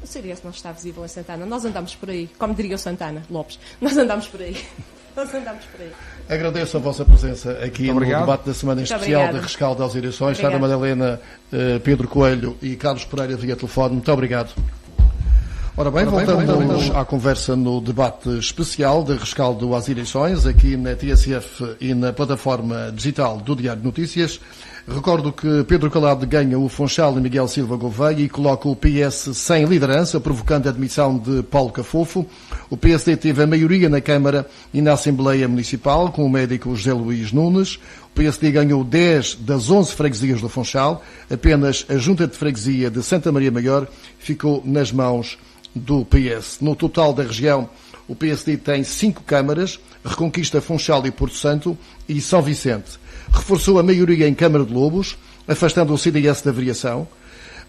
C: O CDS não está visível em Santana. Nós andamos por aí, como diria o Santana Lopes. Nós andamos por aí. Nós andamos por aí.
A: Agradeço a vossa presença aqui no debate da semana especial de rescaldo às eleições. Sara Madalena, Pedro Coelho e Carlos Pereira via telefone. Muito obrigado. Ora bem, voltamos à conversa no debate especial de rescaldo às eleições, aqui na TSF e na plataforma digital do Diário de Notícias. Recordo que Pedro Calado ganha o Funchal e Miguel Silva Gouveia e coloca o PS sem liderança, provocando a admissão de Paulo Cafofo. O PSD teve a maioria na Câmara e na Assembleia Municipal, com o médico José Luís Nunes. O PSD ganhou 10 das 11 freguesias do Funchal. Apenas a Junta de Freguesia de Santa Maria Maior ficou nas mãos do PS. No total da região, o PSD tem 5 câmaras, Reconquista, Funchal e Porto Santo e São Vicente. Reforçou a maioria em Câmara de Lobos, afastando o CDS da variação.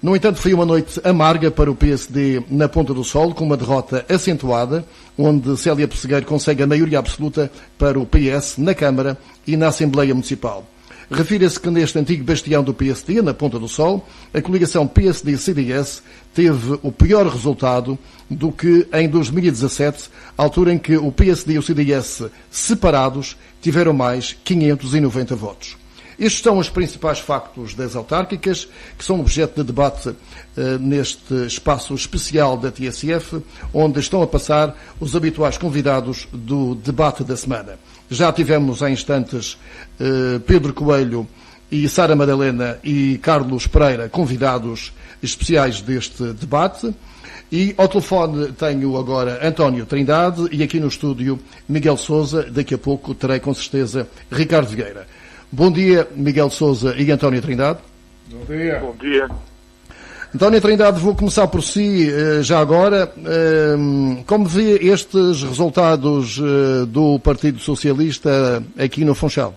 A: No entanto, foi uma noite amarga para o PSD na Ponta do Sol, com uma derrota acentuada, onde Célia Pessegueiro consegue a maioria absoluta para o PS na Câmara e na Assembleia Municipal. Refira-se que neste antigo bastião do PSD, na Ponta do Sol, a coligação PSD-CDS teve o pior resultado do que em 2017, altura em que o PSD e o CDS separados tiveram mais 590 votos. Estes são os principais factos das autárquicas, que são objeto de debate neste espaço especial da TSF, onde estão a passar os habituais convidados do debate da semana. Já tivemos há instantes Pedro Coelho e Sara Madalena e Carlos Pereira, convidados especiais deste debate. E ao telefone tenho agora António Trindade e aqui no estúdio Miguel Sousa. Daqui a pouco terei com certeza Ricardo Vieira. Bom dia, Miguel Sousa e António Trindade.
E: Bom dia.
F: Bom dia.
A: António Trindade, vou começar por si já agora. Como vê estes resultados do Partido Socialista aqui no Funchal?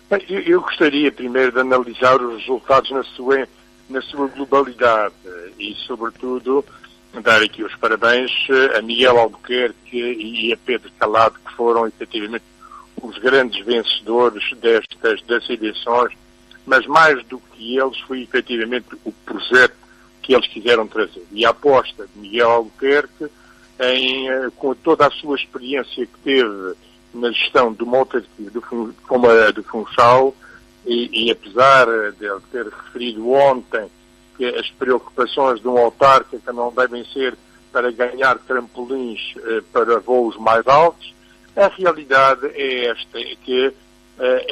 F: Bem, eu gostaria primeiro de analisar os resultados na sua globalidade e, sobretudo, dar aqui os parabéns a Miguel Albuquerque e a Pedro Calado, que foram efetivamente os grandes vencedores das eleições, mas mais do que eles foi efetivamente o projeto que eles quiseram trazer. E a aposta de Miguel Albuquerque, com toda a sua experiência que teve na gestão de uma autarquia como a do Funchal, e apesar de ele ter referido ontem que as preocupações de um autarca não devem ser para ganhar trampolins para voos mais altos, a realidade é esta, que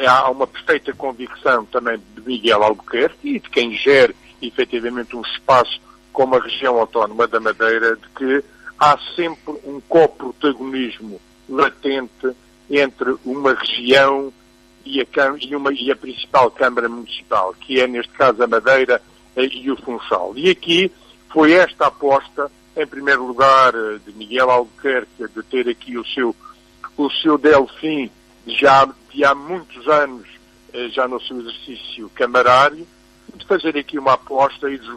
F: há uma perfeita convicção também de Miguel Albuquerque e de quem gere efetivamente um espaço como a região autónoma da Madeira, de que há sempre um coprotagonismo latente entre uma região e a principal Câmara Municipal, que é neste caso a Madeira e o Funchal. E aqui foi esta aposta, em primeiro lugar, de Miguel Albuquerque, de ter aqui o seu Delfim já de há muitos anos, já no seu exercício camarário, de fazer aqui uma aposta e de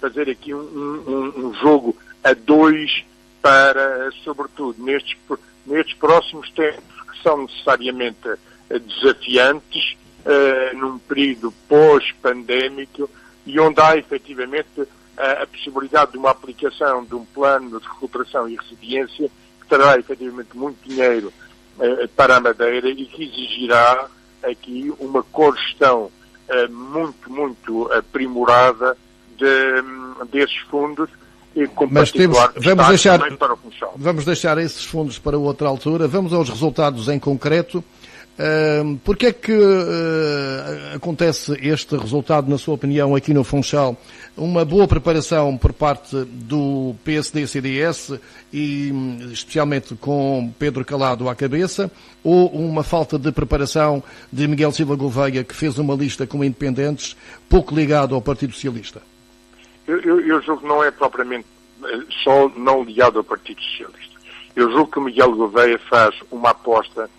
F: fazer aqui um jogo a dois para, sobretudo, nestes próximos tempos, que são necessariamente desafiantes, num período pós-pandémico, e onde há efetivamente a possibilidade de uma aplicação de um plano de recuperação e resiliência que trará efetivamente muito dinheiro para a Madeira e que exigirá aqui uma cogestão muito aprimorada desses fundos.
A: Mas vamos deixar esses fundos para outra altura. Vamos aos resultados em concreto. Por que é que acontece este resultado, na sua opinião, aqui no Funchal? Uma boa preparação por parte do PSD-CDS e especialmente com Pedro Calado à cabeça, ou uma falta de preparação de Miguel Silva Gouveia, que fez uma lista com independentes, pouco ligado ao Partido Socialista?
F: Eu julgo que não é propriamente só não ligado ao Partido Socialista. Eu julgo que o Miguel Gouveia faz uma aposta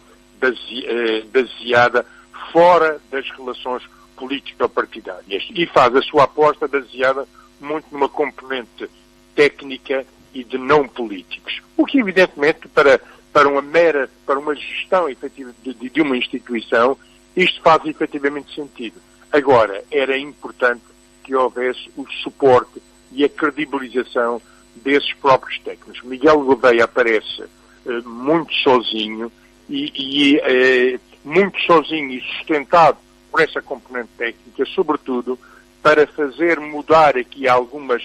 F: baseada fora das relações político-partidárias e faz a sua aposta baseada muito numa componente técnica e de não políticos. O que, evidentemente, para uma gestão efetiva de uma instituição, isto faz efetivamente sentido. Agora, era importante que houvesse o suporte e a credibilização desses próprios técnicos. Miguel Gouveia aparece muito sozinho muito sozinho e sustentado por essa componente técnica, sobretudo para fazer mudar aqui algumas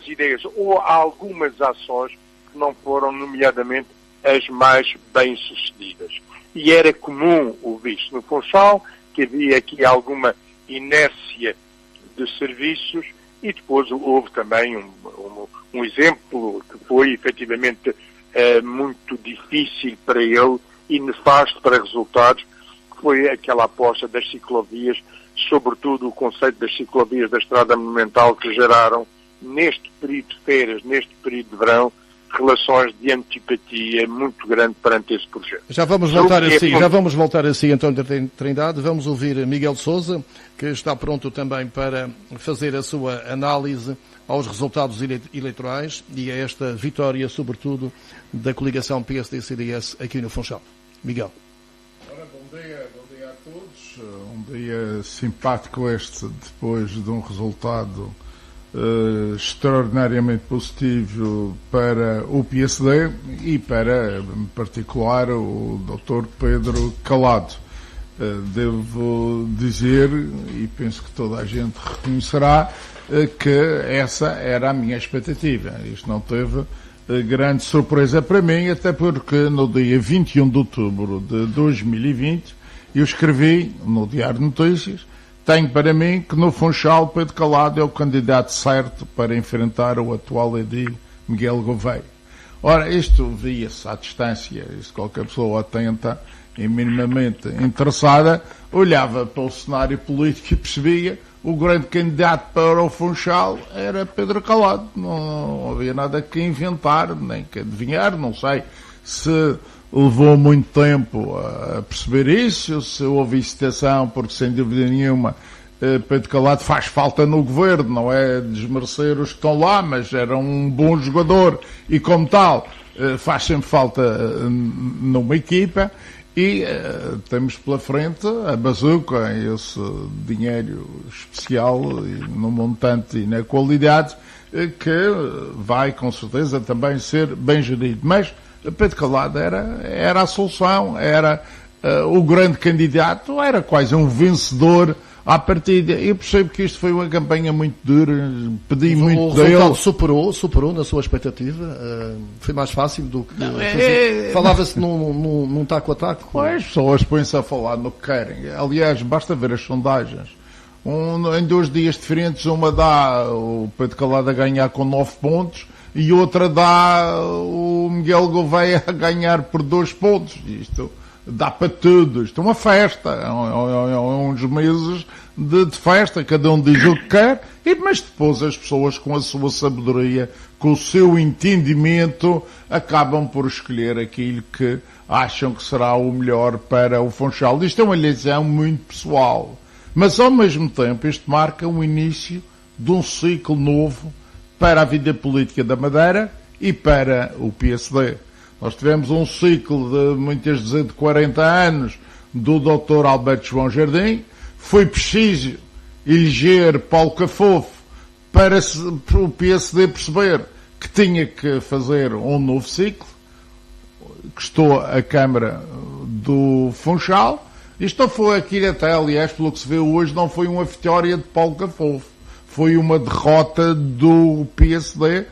F: ideias ou algumas ações que não foram, nomeadamente, as mais bem-sucedidas. E era comum ouvir isto no Funchal, que havia aqui alguma inércia de serviços, e depois houve também um exemplo que foi efetivamente muito difícil para ele e nefasto para resultados, que foi aquela aposta das ciclovias, sobretudo o conceito das ciclovias da Estrada Monumental, que geraram, neste período de férias, neste período de verão, relações de antipatia muito grande perante esse projeto.
A: Já vamos voltar assim, António Trindade. Vamos ouvir Miguel Sousa, que está pronto também para fazer a sua análise aos resultados eleitorais e a esta vitória, sobretudo, da coligação PSD-CDS aqui no Funchal. Miguel.
E: Ora, bom dia a todos. Um dia simpático este, depois de um resultado extraordinariamente positivo para o PSD e para, em particular, o Dr. Pedro Calado. Devo dizer, e penso que toda a gente reconhecerá, que essa era a minha expectativa. Isto não teve grande surpresa para mim, até porque no dia 21 de outubro de 2020 eu escrevi no Diário de Notícias: tenho para mim que no Funchal Pedro Calado é o candidato certo para enfrentar o atual edil Miguel Gouveia. Ora, isto via-se à distância, e se qualquer pessoa atenta e minimamente interessada olhava para o cenário político e percebia o grande candidato para o Funchal era Pedro Calado. Não havia nada que inventar, nem que adivinhar. Não sei se levou muito tempo a perceber isso, se houve hesitação, porque sem dúvida nenhuma Pedro Calado faz falta no governo, não é desmerecer os que estão lá, mas era um bom jogador e, como tal, faz sempre falta numa equipa. E temos pela frente a bazuca, esse dinheiro especial no montante e na qualidade, que vai com certeza também ser bem gerido. Mas Pedro Calado era a solução, era o grande candidato, era quase um vencedor à partida. Eu percebo que isto foi uma campanha muito dura, pedi muito dele.
A: O resultado superou na sua expectativa? Foi mais fácil do que... Falava-se num taco a taco?
E: Pois, as pessoas põem-se a falar no que querem. Aliás, basta ver as sondagens. Em 2 dias diferentes, uma dá o Pedro Calado a ganhar com 9 pontos e outra dá o Miguel Gouveia a ganhar por 2 pontos. Isto dá para tudo. Isto é uma festa. É uns meses de festa. Cada um diz o que quer. Mas depois as pessoas, com a sua sabedoria, com o seu entendimento, acabam por escolher aquilo que acham que será o melhor para o Funchal. Isto é uma eleição muito pessoal. Mas, ao mesmo tempo, isto marca o início de um ciclo novo para a vida política da Madeira e para o PSD. Nós tivemos um ciclo de, muitas vezes, de 40 anos do Dr. Alberto João Jardim. Foi preciso eleger Paulo Cafofo para o PSD perceber que tinha que fazer um novo ciclo. Custou a Câmara do Funchal. Isto foi aqui até, aliás, pelo que se vê hoje, não foi uma vitória de Paulo Cafofo. Foi uma derrota do PSD,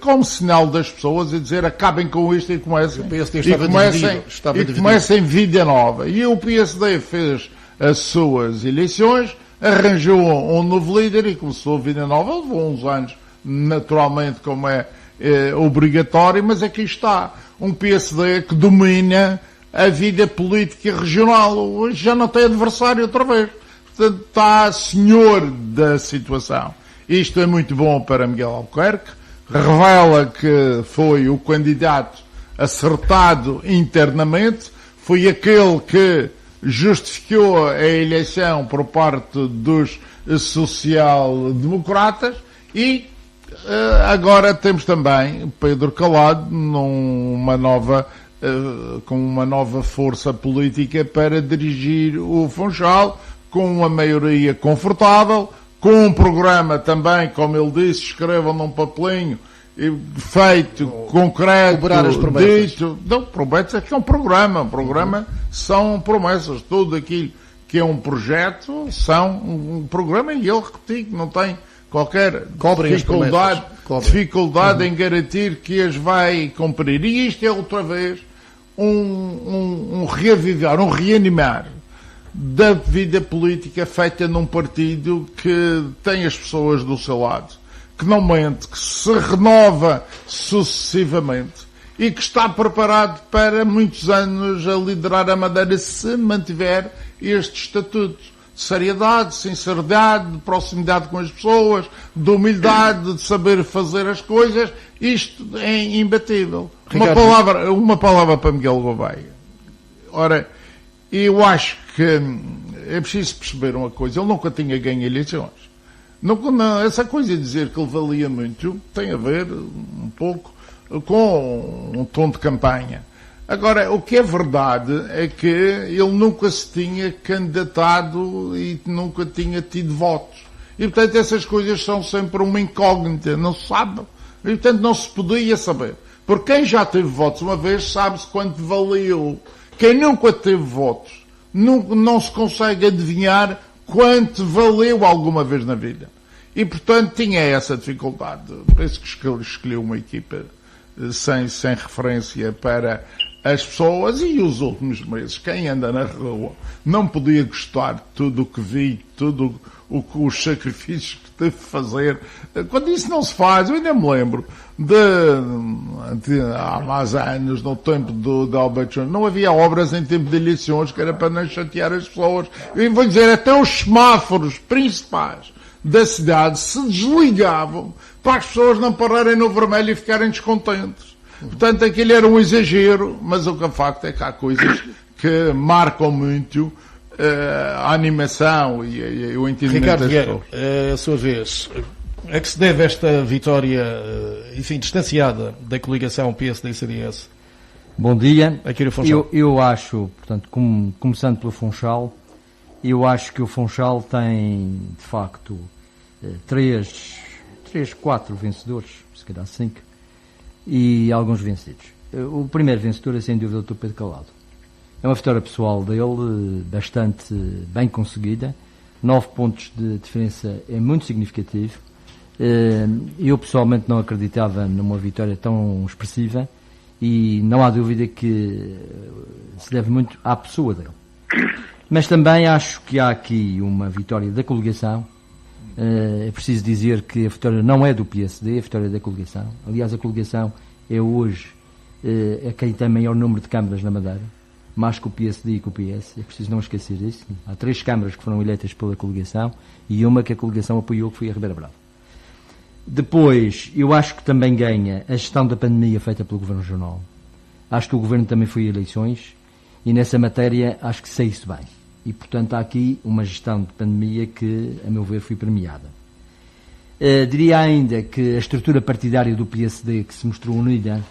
E: como sinal das pessoas a dizer acabem com isto e comecem vida nova. E o PSD fez as suas eleições, arranjou um novo líder e começou a vida nova. Levou uns anos, naturalmente, como é obrigatório, mas aqui está um PSD que domina a vida política regional. Hoje já não tem adversário outra vez. Portanto, está senhor da situação. Isto é muito bom para Miguel Albuquerque. Revela que foi o candidato acertado internamente. Foi aquele que justificou a eleição por parte dos social-democratas. E agora temos também Pedro Calado com uma nova força política para dirigir o Funchal, com uma maioria confortável, com um programa também, como ele disse, escrevam num papelinho feito, concreto,
A: cobrar as promessas.
E: dito. Não, promessas é que é um programa. Um programa são promessas. Tudo aquilo que é um projeto são um programa, e ele repetir que não tem qualquer dificuldade em garantir que as vai cumprir. E isto é outra vez um reavivar, um reanimar da vida política feita num partido que tem as pessoas do seu lado, que não mente, que se renova sucessivamente e que está preparado para muitos anos a liderar a Madeira se mantiver este estatuto de seriedade, de sinceridade, de proximidade com as pessoas, de humildade, de saber fazer as coisas. Isto é imbatível. Uma palavra para Miguel Gouveia. Ora, eu acho que é preciso perceber uma coisa. Ele nunca tinha ganho eleições. Essa coisa de dizer que ele valia muito tem a ver um pouco com um tom de campanha. Agora, o que é verdade é que ele nunca se tinha candidatado e nunca tinha tido votos. E, portanto, essas coisas são sempre uma incógnita, não se sabe. E, portanto, não se podia saber. Porque quem já teve votos uma vez sabe-se quanto valeu. Quem nunca teve votos não se consegue adivinhar quanto valeu alguma vez na vida. E, portanto, tinha essa dificuldade. Penso que escolheu uma equipa sem referência para as pessoas, e os últimos meses, quem anda na rua não podia gostar de tudo o que vi, tudo os sacrifícios que teve de fazer. Quando isso não se faz, eu ainda me lembro há mais anos, no tempo de Albert Jones, não havia obras em tempo de eleições, que era para não chatear as pessoas. Eu vou dizer, até os semáforos principais da cidade se desligavam para as pessoas não pararem no vermelho e ficarem descontentes. Portanto, aquilo era um exagero, mas o que é facto é que há coisas que marcam muito a animação e o entendimento
A: Ricardo
E: das
A: Vieira,
E: pessoas.
A: a sua vez, a que se deve esta vitória, enfim, distanciada da coligação PSD-CDS?
G: Bom dia.
A: Aqui no Funchal.
G: Eu acho, portanto, começando pelo Funchal, eu acho que o Funchal tem, de facto, 4 vencedores, se calhar 5, e alguns vencidos. O primeiro vencedor é, sem dúvida, o Dr. Pedro Calado. É uma vitória pessoal dele, bastante bem conseguida. 9 pontos de diferença é muito significativo. Eu, pessoalmente, não acreditava numa vitória tão expressiva, e não há dúvida que se deve muito à pessoa dele. Mas também acho que há aqui uma vitória da coligação. É preciso dizer que a vitória não é do PSD, é a vitória da coligação. Aliás, a coligação é hoje quem tem maior número de câmaras na Madeira, mais que o PSD e que o PS. É preciso não esquecer disso. Há 3 câmaras que foram eleitas pela coligação e uma que a coligação apoiou, que foi a Ribeira Brava. Depois, eu acho que também ganha a gestão da pandemia feita pelo Governo Regional. Acho que o Governo também foi a eleições e nessa matéria acho que saiu-se bem. E, portanto, há aqui uma gestão de pandemia que, a meu ver, foi premiada. Diria ainda que a estrutura partidária do PSD, que se mostrou unida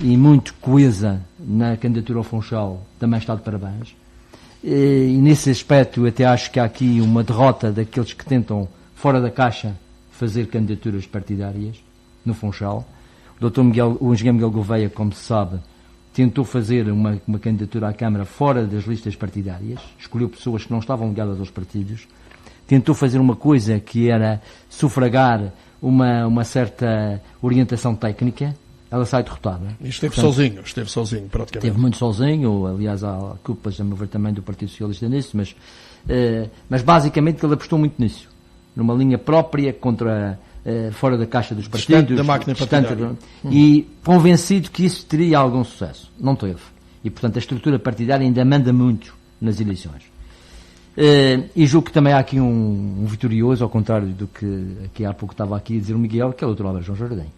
G: e muito coesa na candidatura ao Funchal, também está de parabéns. E, nesse aspecto, até acho que há aqui uma derrota daqueles que tentam, fora da caixa, fazer candidaturas partidárias no Funchal. O engenheiro Miguel Gouveia, como se sabe, tentou fazer uma candidatura à Câmara fora das listas partidárias, escolheu pessoas que não estavam ligadas aos partidos, tentou fazer uma coisa que era sufragar uma certa orientação técnica. Ela sai derrotada.
A: E esteve sozinho, praticamente.
G: Esteve muito sozinho, aliás, há culpas, a meu ver, também do Partido Socialista nisso, mas basicamente ele apostou muito nisso, numa linha própria contra... fora da caixa dos partidos,
A: da máquina partidária.
G: E convencido que isso teria algum sucesso. Não teve. E, portanto, a estrutura partidária ainda manda muito nas eleições. E julgo que também há aqui um vitorioso, ao contrário do que há pouco estava aqui a dizer o Miguel, que é o Dr. Alberto João Jardim.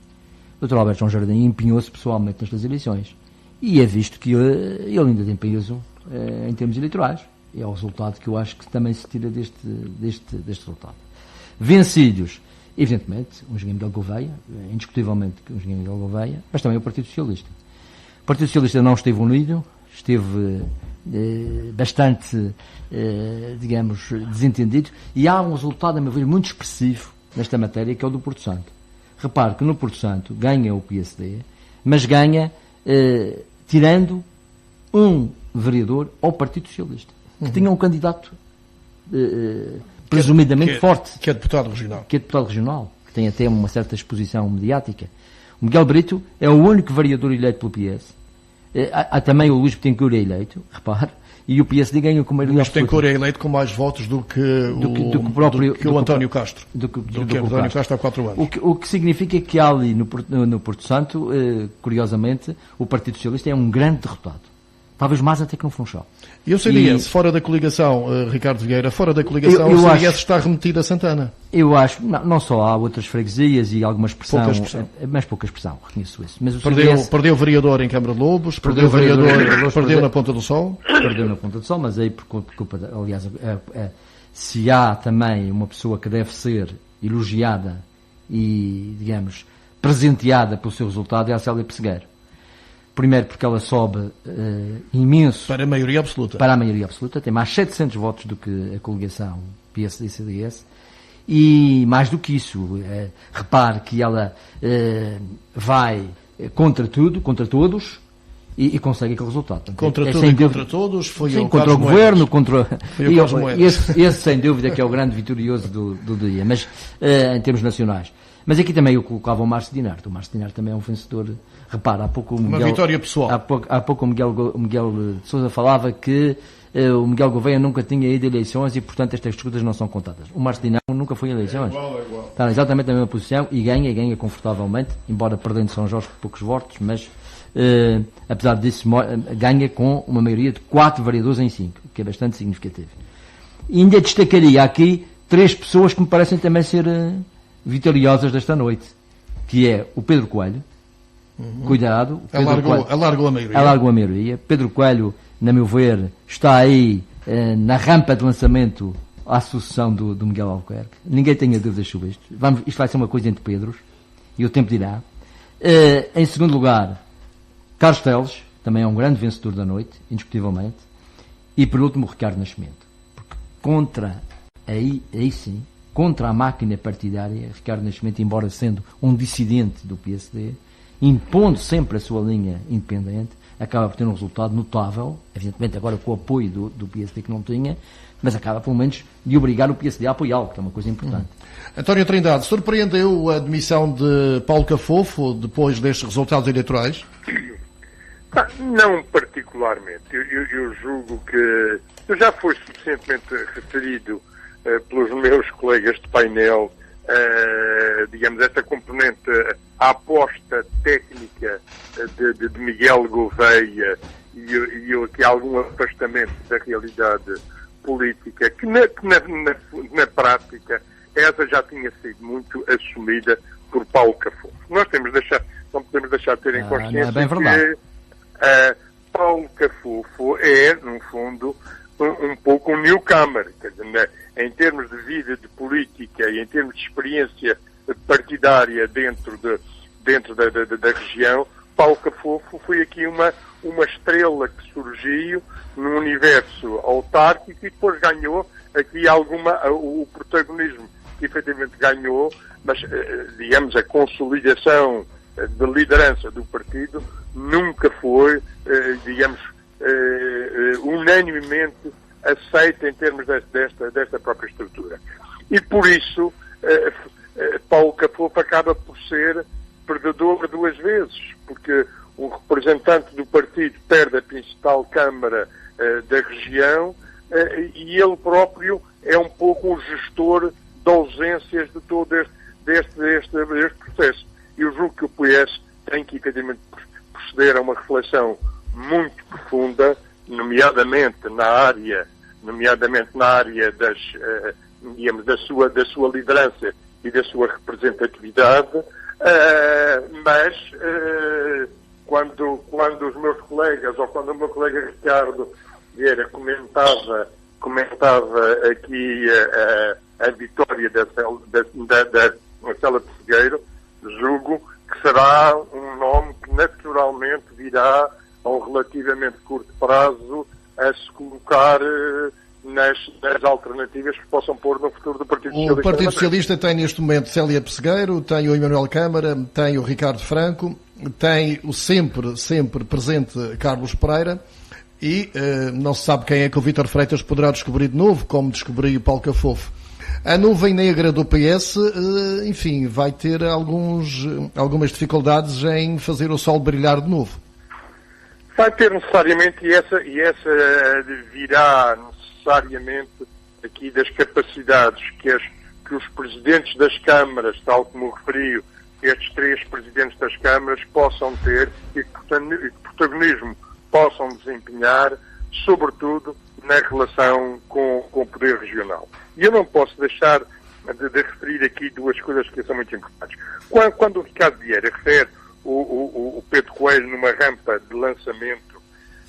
G: O Dr. Alberto João Jardim empenhou-se pessoalmente nestas eleições. E é visto que ele ainda tem peso em termos eleitorais. E é o resultado que eu acho que também se tira deste resultado. Vencidos, evidentemente, o engenheiro Miguel Gouveia, indiscutivelmente o engenheiro Miguel Gouveia, mas também o Partido Socialista. O Partido Socialista não esteve unido, esteve bastante, desentendido, e há um resultado, a meu ver, muito expressivo nesta matéria, que é o do Porto Santo. Repare que no Porto Santo ganha o PSD, mas ganha tirando um vereador ao Partido Socialista, que tinha um candidato presumidamente forte.
A: Que é deputado regional.
G: Que é deputado regional, que tem até uma certa exposição mediática. O Miguel Brito é o único vereador eleito pelo PS. Há também o Luís Betancourt eleito, repare, e o PSD ganha com maioria absoluta.
A: Luís Betancourt é eleito com mais votos do que o António Castro. Do que o António Castro há 4 anos.
G: O que significa que há ali no Porto Santo, curiosamente, o Partido Socialista é um grande derrotado. Talvez mais até que no Funchal.
A: E o CDS, fora da coligação, Ricardo Vieira, fora da coligação, o CDS está remetido a Santana?
G: Eu acho, não só há outras freguesias e alguma expressão, mas pouca expressão, reconheço isso. Mas
A: perdeu vereador em Câmara de Lobos, perdeu na Ponta do Sol.
G: Perdeu na Ponta do Sol, mas aí por culpa, aliás, se há também uma pessoa que deve ser elogiada e, digamos, presenteada pelo seu resultado, é a Célia Pessegueiro. Primeiro porque ela sobe imenso.
A: Para a maioria absoluta.
G: Para a maioria absoluta. Tem mais 700 votos do que a coligação PSD e CDS. E mais do que isso, repare que ela vai contra tudo, contra todos, e consegue aquele resultado.
A: Contra tudo e contra todos,
G: contra o governo, esse sem dúvida que é o grande vitorioso do dia, mas em termos nacionais. Mas aqui também eu colocava o Márcio Dinarte. O Márcio Dinarte também é um vencedor. Repara, há pouco o Miguel...
A: Uma vitória pessoal.
G: Há pouco o Miguel de Sousa falava que o Miguel Gouveia nunca tinha ido a eleições e, portanto, estas disputas não são contadas. O Márcio Dinarte nunca foi a eleições.
E: É igual.
G: Está exatamente na mesma posição e ganha confortavelmente, embora perdendo São Jorge por poucos votos, mas, apesar disso, ganha com uma maioria de 4 vereadores em 5, o que é bastante significativo. E ainda destacaria aqui 3 pessoas que me parecem também ser... vitoriosas desta noite, que é o Pedro Coelho. Cuidado.
A: Alargou a maioria.
G: Alargou a maioria. Pedro Coelho, na meu ver, está aí na rampa de lançamento à sucessão do Miguel Albuquerque. Ninguém tenha dúvidas sobre isto. Isto vai ser uma coisa entre Pedros, e o tempo dirá. Em segundo lugar, Carlos Teles, também é um grande vencedor da noite, indiscutivelmente. E por último, Ricardo Nascimento. Porque aí sim, contra a máquina partidária, Ricardo Nascimento, embora sendo um dissidente do PSD, impondo sempre a sua linha independente, acaba por ter um resultado notável, evidentemente agora com o apoio do PSD que não tinha, mas acaba pelo menos de obrigar o PSD a apoiá-lo, que é uma coisa importante.
A: António Trindade, surpreendeu a demissão de Paulo Cafofo depois destes resultados eleitorais?
F: Não particularmente. Eu julgo que já foi suficientemente referido pelos meus colegas de painel, digamos, esta componente, a aposta técnica de Miguel Gouveia e aqui algum afastamento da realidade política, que na prática essa já tinha sido muito assumida por Paulo Cafofo. Não podemos deixar de ter em consciência que Paulo Cafofo é, no fundo, um pouco um newcomer, quer dizer, em termos de vida de política e em termos de experiência partidária dentro da região. Paulo Cafofo foi aqui uma estrela que surgiu num universo autárquico e depois ganhou aqui o protagonismo que efetivamente ganhou, mas, digamos, a consolidação de liderança do partido nunca foi, digamos, unanimemente aceita em termos desta própria estrutura. E por isso, Paulo Cafofo acaba por ser perdedor 2 vezes, porque o representante do partido perde a principal Câmara da região e ele próprio é um pouco o gestor de ausências de todo este processo. Eu julgo que o PS tem que, efetivamente, proceder a uma reflexão muito profunda, nomeadamente na área digamos, da sua liderança e da sua representatividade, mas quando os meus colegas, ou quando o meu colega Ricardo Vieira comentava aqui a vitória da Célia Pessegueiro, julgo que será um nome que naturalmente virá a um relativamente curto prazo a se colocar nas alternativas que possam pôr no futuro do Partido Socialista.
A: O Partido Socialista tem neste momento Célia Pessegueiro, tem o Emanuel Câmara, tem o Ricardo Franco, tem o sempre presente Carlos Pereira e não se sabe quem é que o Vítor Freitas poderá descobrir de novo, como descobriu o Paulo Cafofo. A nuvem negra do PS, enfim, vai ter algumas dificuldades em fazer o sol brilhar de novo.
F: Vai ter necessariamente, e essa virá necessariamente aqui das capacidades que os presidentes das câmaras, tal como referiu, estes 3 presidentes das câmaras possam ter e que protagonismo possam desempenhar, sobretudo na relação com o poder regional. E eu não posso deixar de referir aqui 2 coisas que são muito importantes. Quando o Ricardo Vieira refere o Pedro Coelho numa rampa de lançamento,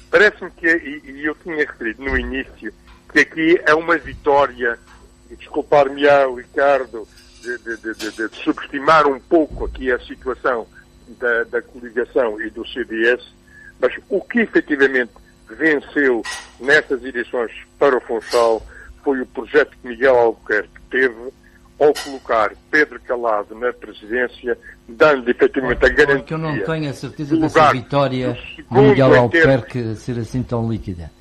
F: parece-me que, e eu tinha referido no início, que aqui é uma vitória, e desculpar-me-á o Ricardo de subestimar um pouco aqui a situação da coligação e do CDS, mas o que efetivamente venceu nessas eleições para o Funchal foi o projeto que Miguel Albuquerque teve ao colocar Pedro Calado na presidência, dando efetivamente a garantia.
G: Porque eu não tenho a certeza dessa vitória de Miguel Albuquerque ser assim tão líquida.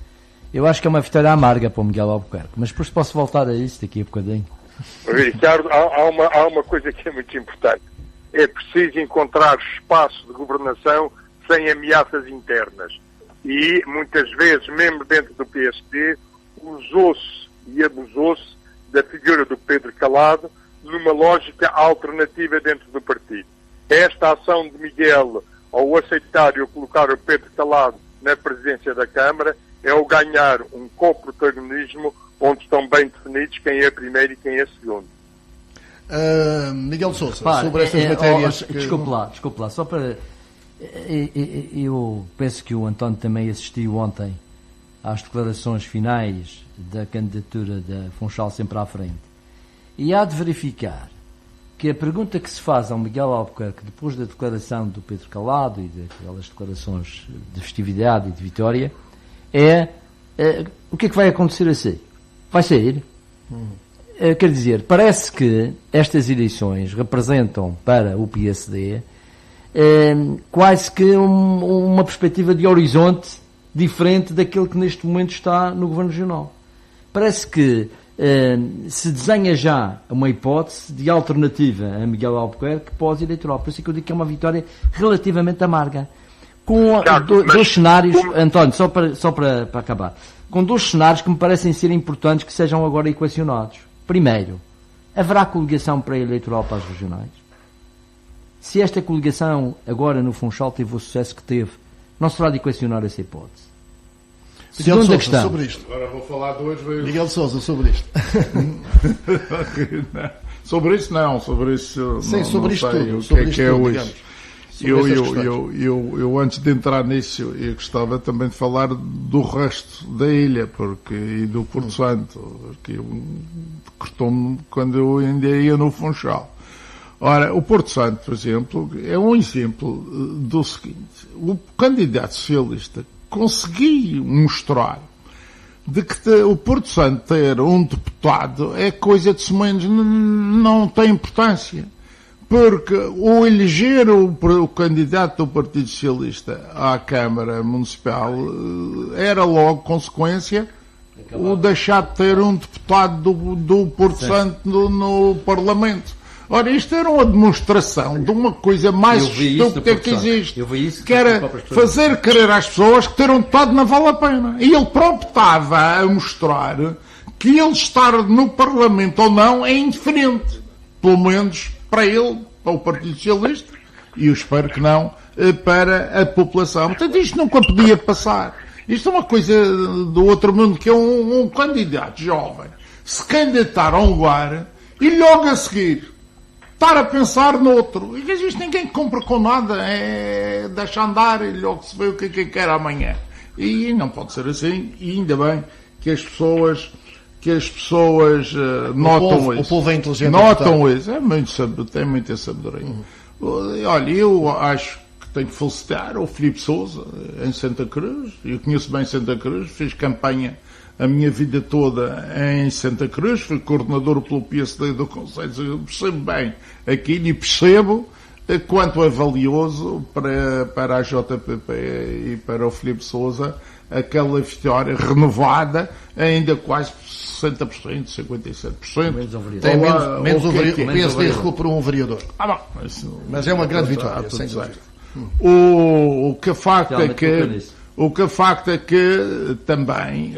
G: Eu acho que é uma vitória amarga para o Miguel Albuquerque, mas depois posso voltar a isso daqui a bocadinho.
F: Ricardo, há uma coisa que é muito importante. É preciso encontrar espaço de governação sem ameaças internas. E, muitas vezes, mesmo dentro do PSD, usou-se e abusou-se da figura do Pedro Calado numa lógica alternativa dentro do partido. Esta ação de Miguel, ao aceitar e ao colocar o Pedro Calado na presidência da Câmara, é o ganhar um co-protagonismo onde estão bem definidos quem é primeiro e quem é segundo.
A: Miguel Sousa, sobre estas matérias...
G: Desculpe lá, só para... Eu penso que o António também assistiu ontem às declarações finais da candidatura da Funchal Sempre à Frente. E há de verificar que a pergunta que se faz ao Miguel Albuquerque depois da declaração do Pedro Calado e daquelas declarações de festividade e de vitória é o que é que vai acontecer a seguir? Vai sair? Quer dizer, parece que estas eleições representam para o PSD quase que uma perspectiva de horizonte diferente daquele que neste momento está no Governo Regional. Parece que se desenha já uma hipótese de alternativa a Miguel Albuquerque pós-eleitoral. Por isso é que eu digo que é uma vitória relativamente amarga. Com dois cenários, António, só para acabar, com 2 cenários que me parecem ser importantes que sejam agora equacionados. Primeiro, haverá coligação pré-eleitoral para as regionais? Se esta coligação agora no Funchal teve o sucesso que teve, não será de equacionar essa hipótese? Segunda questão.
A: Sobre isto.
E: Agora vou falar 2 vezes.
A: Miguel Sousa, sobre isto.
E: Sobre isso não, sobre isso
A: sim,
E: não,
A: sobre
E: não
A: isto
E: sei
A: tudo,
E: o
A: sobre
E: que é
A: tudo,
E: hoje. Eu antes de entrar nisso, eu gostava também de falar do resto da ilha e do Porto Santo, que cortou-me quando eu ainda ia no Funchal. Ora, o Porto Santo, por exemplo, é um exemplo do seguinte: o candidato socialista conseguiu mostrar de que o Porto Santo ter um deputado é coisa de semelhantes, não tem importância. Porque o eleger o candidato do Partido Socialista à Câmara Municipal era logo consequência o deixar de ter um deputado do Porto Santo no Parlamento. Ora, isto era uma demonstração de uma coisa mais estúpida que existe, que era fazer crer às pessoas que ter um deputado não vale a pena. E ele próprio estava a mostrar que ele estar no Parlamento ou não é indiferente, pelo menos para ele, para o Partido Socialista, e eu espero que não, para a população. Portanto, isto nunca podia passar. Isto é uma coisa do outro mundo, que é um candidato jovem se candidatar a um lugar e logo a seguir estar a pensar noutro. E existe ninguém que compra com nada, deixa andar e logo se vê o que é que quer amanhã. E não pode ser assim, e ainda bem que as pessoas notam isso.
A: O povo é inteligente.
E: Notam isso. Tem muita sabedoria. Olha, eu acho que tenho que felicitar o Filipe Sousa em Santa Cruz. Eu conheço bem Santa Cruz, fiz campanha a minha vida toda em Santa Cruz, fui coordenador pelo PSD do Conselho, percebo bem aquilo e percebo quanto é valioso para a JPP e para o Filipe Sousa aquela vitória renovada, ainda quase 60%, 57%.
G: Menos um vereador.
A: Tem menos o PSD
G: vereador.
A: recuperou um vereador.
E: Bom,
A: Mas é uma grande vitória, sem dúvida.
E: O que facto é
G: Realmente
E: que
G: toca nisso.
E: o que facto é que também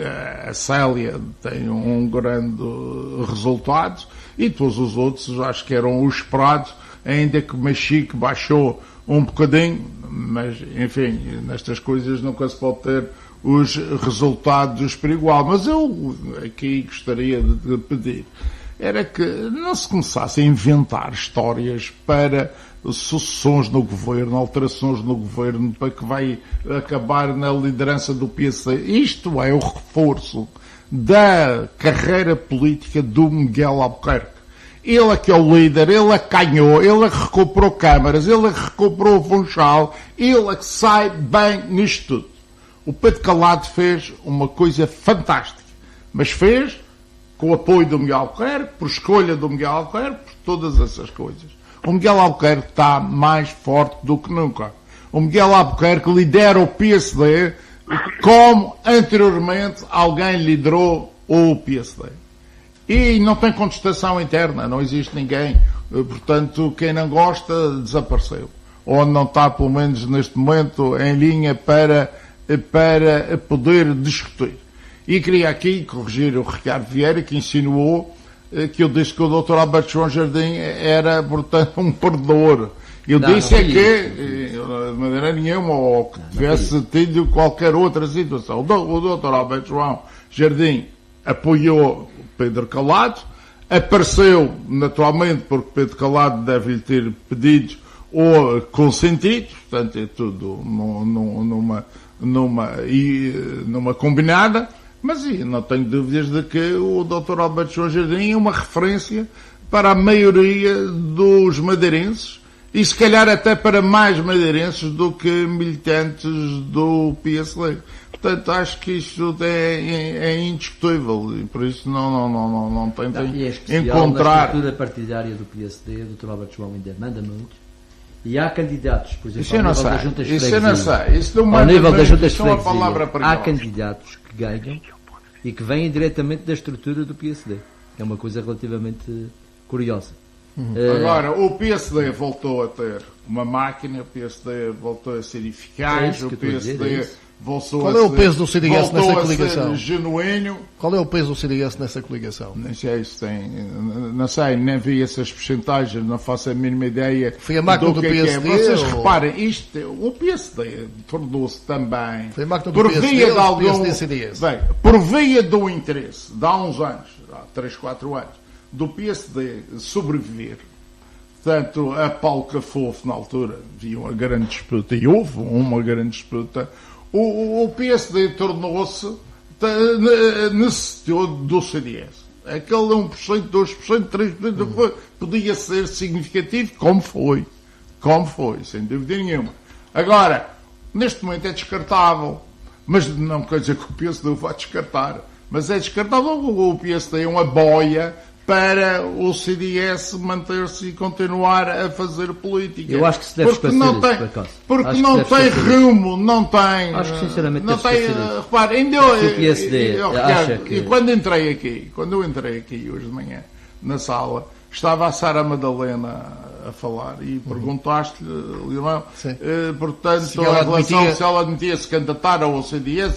E: a Célia tem um grande resultado e todos os outros acho que eram os esperados, ainda que o Mexique baixou um bocadinho, mas enfim, nestas coisas nunca se pode ter os resultados por igual. Mas eu aqui gostaria de pedir era que não se começasse a inventar histórias para sucessões no governo, alterações no governo, para que vai acabar na liderança do PSD. Isto é o reforço da carreira política do Miguel Albuquerque. Ele é que é o líder, ele é que ganhou, ele é que recuperou câmaras, ele é que recuperou o Funchal, ele é que sai bem nisto tudo. O Pedro Calado fez uma coisa fantástica, mas fez com o apoio do Miguel Albuquerque, por escolha do Miguel Albuquerque, por todas essas coisas. O Miguel Albuquerque está mais forte do que nunca. O Miguel Albuquerque lidera o PSD como anteriormente alguém liderou o PSD. E não tem contestação interna, não existe ninguém. Portanto, quem não gosta, desapareceu. Ou não está, pelo menos neste momento, em linha para poder discutir. E queria aqui corrigir o Ricardo Vieira, que insinuou que eu disse que o Dr. Alberto João Jardim era, portanto, um perdedor. Eu disse de maneira nenhuma, ou que tivesse tido qualquer outra situação. O Dr. Alberto João Jardim apoiou Pedro Calado, apareceu naturalmente porque Pedro Calado deve-lhe ter pedido ou consentido, portanto é tudo numa combinada, mas não tenho dúvidas de que o Dr. Alberto João Jardim é uma referência para a maioria dos madeirenses e se calhar até para mais madeirenses do que militantes do PSD. Portanto, acho que isto é indiscutível e por isso não tentem encontrar.
G: Na estrutura partidária do PSD, o Dr. Alberto João ainda manda muito. E há candidatos, por exemplo, ao nível das juntas de freguesia. Ao nível das juntas de freguesia, há candidatos que ganham e que vêm diretamente da estrutura do PSD. É uma coisa relativamente curiosa.
E: Agora, o PSD voltou a ter uma máquina, o PSD voltou a ser eficaz, o PSD voltou
A: Qual é o peso do CDS nessa
E: coligação?
A: coligação?
E: Genuíno.
A: Qual é o peso do CDS nessa coligação?
E: Não sei, nem vi essas porcentagens, não faço a mínima ideia.
A: Foi a máquina do PSD?
E: Vocês reparem, o PSD tornou-se também
A: Foi a máquina do PSD ou do PSD-CDS?
E: Bem, por via do interesse, de há uns anos, há 3, 4 anos, do PSD sobreviver. Portanto, a Paulo Cafofo, na altura, havia uma grande disputa, e houve uma grande disputa. O PSD tornou-se, necessitou do CDS. Aquele 1%, 2%, 3% podia ser significativo, como foi, sem dúvida nenhuma. Agora, neste momento é descartável, mas não quer dizer que o PSD o vá descartar, mas é descartável. O PSD é uma boia para o CDS manter-se e continuar a fazer política.
G: Eu acho que se deve esclarecer isso, por acaso.
E: Porque não tem rumo, não tem...
G: Acho que sinceramente
E: não
G: deve
E: tem,
G: esclarecer isso.
E: repare, ainda
G: o PSD acha que...
E: E quando eu entrei aqui hoje de manhã, na sala, estava a Sara Madalena a falar e perguntaste-lhe, Leilão, portanto, se ela admitia-se candidatar ao CDS,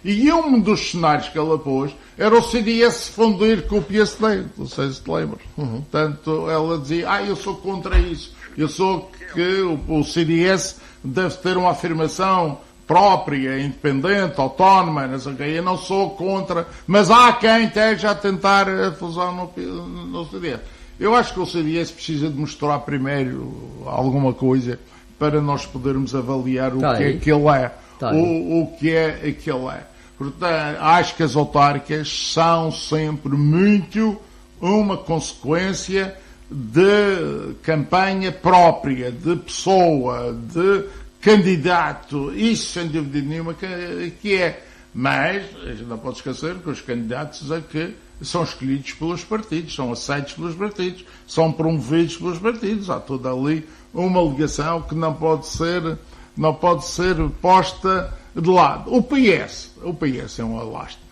E: e um dos cenários que ela pôs era o CDS se fundir com o PSD, não sei se te lembras. Portanto, ela dizia, eu sou contra isso, eu sou que o CDS deve ter uma afirmação própria, independente, autónoma, não sei o quê. Eu não sou contra, mas há quem esteja a tentar a fusão no CDS. Eu acho que o CDS precisa de mostrar primeiro alguma coisa para nós podermos avaliar o que é que ele é. O que é que ele é. Portanto, acho que as autárquicas são sempre muito uma consequência de campanha própria, de pessoa, de candidato. Isso, sem dúvida nenhuma, que é Mas a gente não pode esquecer que os candidatos aqui são escolhidos pelos partidos, são aceitos pelos partidos, são promovidos pelos partidos. Há toda ali uma ligação que não pode ser posta de lado. O PS é um alastro.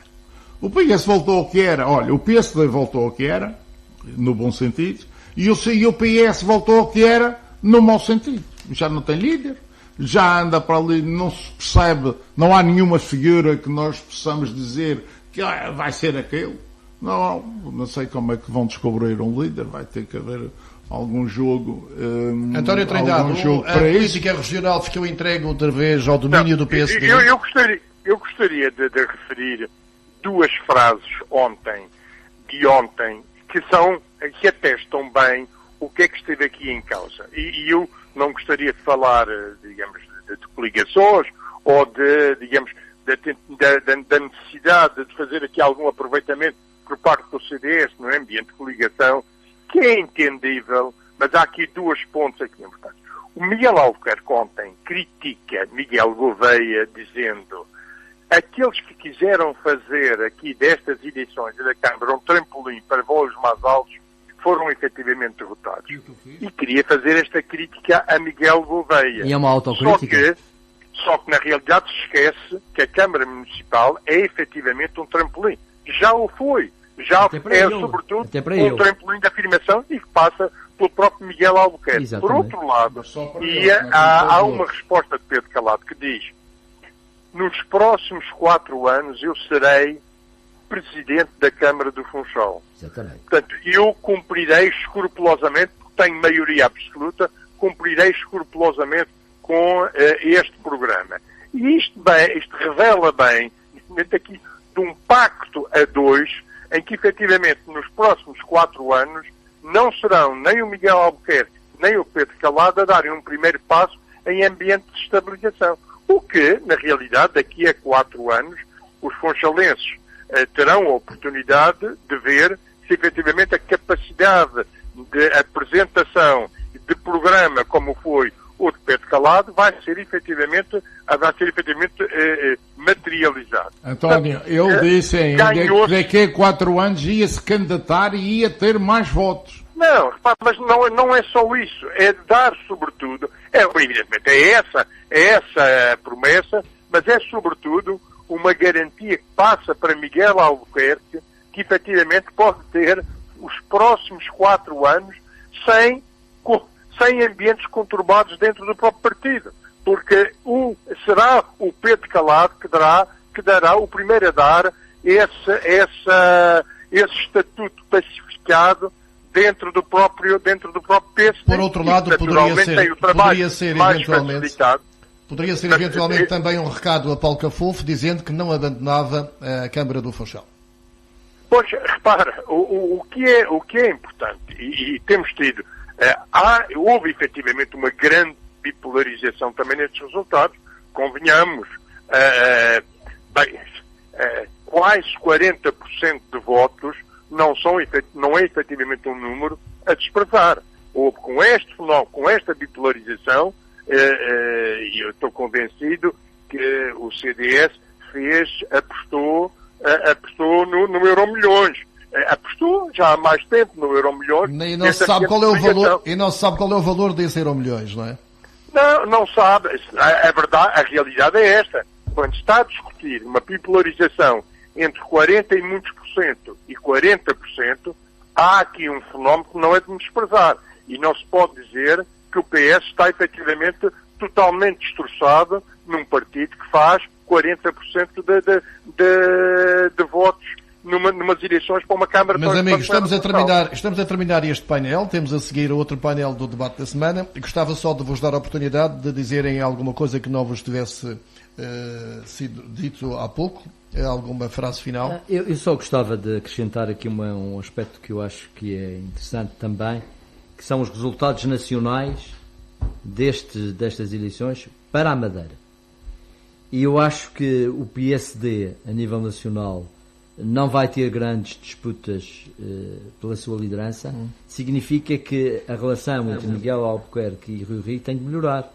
E: O PS voltou ao que era. Olha, o PSD voltou ao que era, no bom sentido, e o PS voltou ao que era, no mau sentido. Já não tem líder. Já anda para ali, não se percebe, não há nenhuma figura que nós possamos dizer que vai ser aquele. Não sei como é que vão descobrir um líder, vai ter que haver algum jogo.
A: António Trindade, a política regional ficou entregue outra vez ao domínio do PSD?
F: Eu gostaria de referir duas frases de ontem, que atestam bem o que é que esteve aqui em causa. E eu não gostaria de falar, digamos, de coligações ou da necessidade de fazer aqui algum aproveitamento por parte do CDS no ambiente de coligação, que é entendível, mas há aqui dois pontos aqui importantes. O Miguel Albuquerque ontem critica Miguel Gouveia dizendo: aqueles que quiseram fazer aqui destas eleições da Câmara um trampolim para voos mais altos foram efetivamente derrotados. E queria fazer esta crítica a Miguel Gouveia.
G: E é uma autocrítica?
F: Só que na realidade se esquece que a Câmara Municipal é efetivamente um trampolim. Já o foi. Já é sobretudo um trampolim de afirmação e que passa pelo próprio Miguel Albuquerque. Exatamente. Por outro lado, há uma resposta de Pedro Calado que diz: nos próximos 4 anos eu serei presidente da Câmara do Funchal.
G: Exatamente.
F: Portanto, eu cumprirei escrupulosamente, porque tenho maioria absoluta, cumprirei escrupulosamente com este programa. E isto revela bem, aqui, de um pacto a dois, em que efetivamente nos próximos 4 anos não serão nem o Miguel Albuquerque nem o Pedro Calado a darem um primeiro passo em ambiente de estabilização. O que, na realidade, daqui a 4 anos, os funchalenses terão a oportunidade de ver se efetivamente a capacidade de apresentação de programa, como foi o de Pedro Calado, vai ser efetivamente materializado.
E: António, ele disse ainda que daqui a 4 anos ia se candidatar e ia ter mais votos.
F: Não, mas não é só isso, é dar sobretudo, evidentemente é essa a promessa, mas é sobretudo uma garantia que passa para Miguel Albuquerque que efetivamente pode ter os próximos 4 anos sem ambientes conturbados dentro do próprio partido. Porque será o Pedro Calado que dará o primeiro a dar esse estatuto pacificado dentro do próprio PSD.
A: Por outro lado, poderia ser eventualmente também um recado a Paulo Cafofo dizendo que não abandonava a Câmara do Funchal.
F: Pois, repara, o que é importante, e temos tido, houve efetivamente uma grande bipolarização também nestes resultados, convenhamos, quase 40% de votos não é efetivamente um número a desprezar. Com este fenómeno, com esta bipolarização, e eu estou convencido que o CDS apostou no Euromilhões. Apostou já há mais tempo no Euromilhões.
A: E não se sabe qual é o valor desse Euromilhões, não é?
F: Não sabe. A realidade é esta. Quando está a discutir uma bipolarização entre 40% e muitos por cento e 40%, há aqui um fenómeno que não é de desprezar. E não se pode dizer que o PS está efetivamente totalmente destroçado num partido que faz 40% de votos numas eleições para uma Câmara.
A: Meus amigos, estamos a terminar este painel, temos a seguir outro painel do debate da semana e gostava só de vos dar a oportunidade de dizerem alguma coisa que não vos tivesse sido dito há pouco, alguma frase final.
G: Eu só gostava de acrescentar aqui um aspecto que eu acho que é interessante também, que são os resultados nacionais destas eleições para a Madeira. E eu acho que o PSD, a nível nacional, não vai ter grandes disputas pela sua liderança. Significa que a relação entre Miguel Albuquerque e Rui Rio tem de melhorar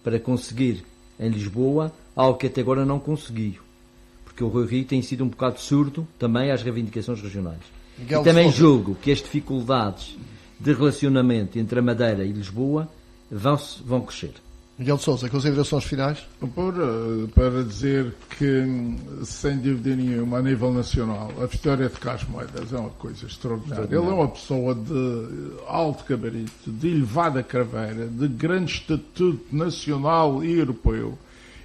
G: para conseguir em Lisboa algo que até agora não conseguiu. porque o Rui Rio tem sido um bocado surdo também às reivindicações regionais.
A: Miguel
G: e também
A: Sousa.
G: julgo que as dificuldades de relacionamento entre a Madeira e Lisboa vão crescer.
A: Miguel Sousa, considerações finais?
E: Para dizer que, sem dúvida nenhuma, a nível nacional, a vitória de Carlos Moedas é uma coisa extraordinária. Ele é uma pessoa de alto gabarito, de elevada craveira, de grande estatuto nacional e europeu.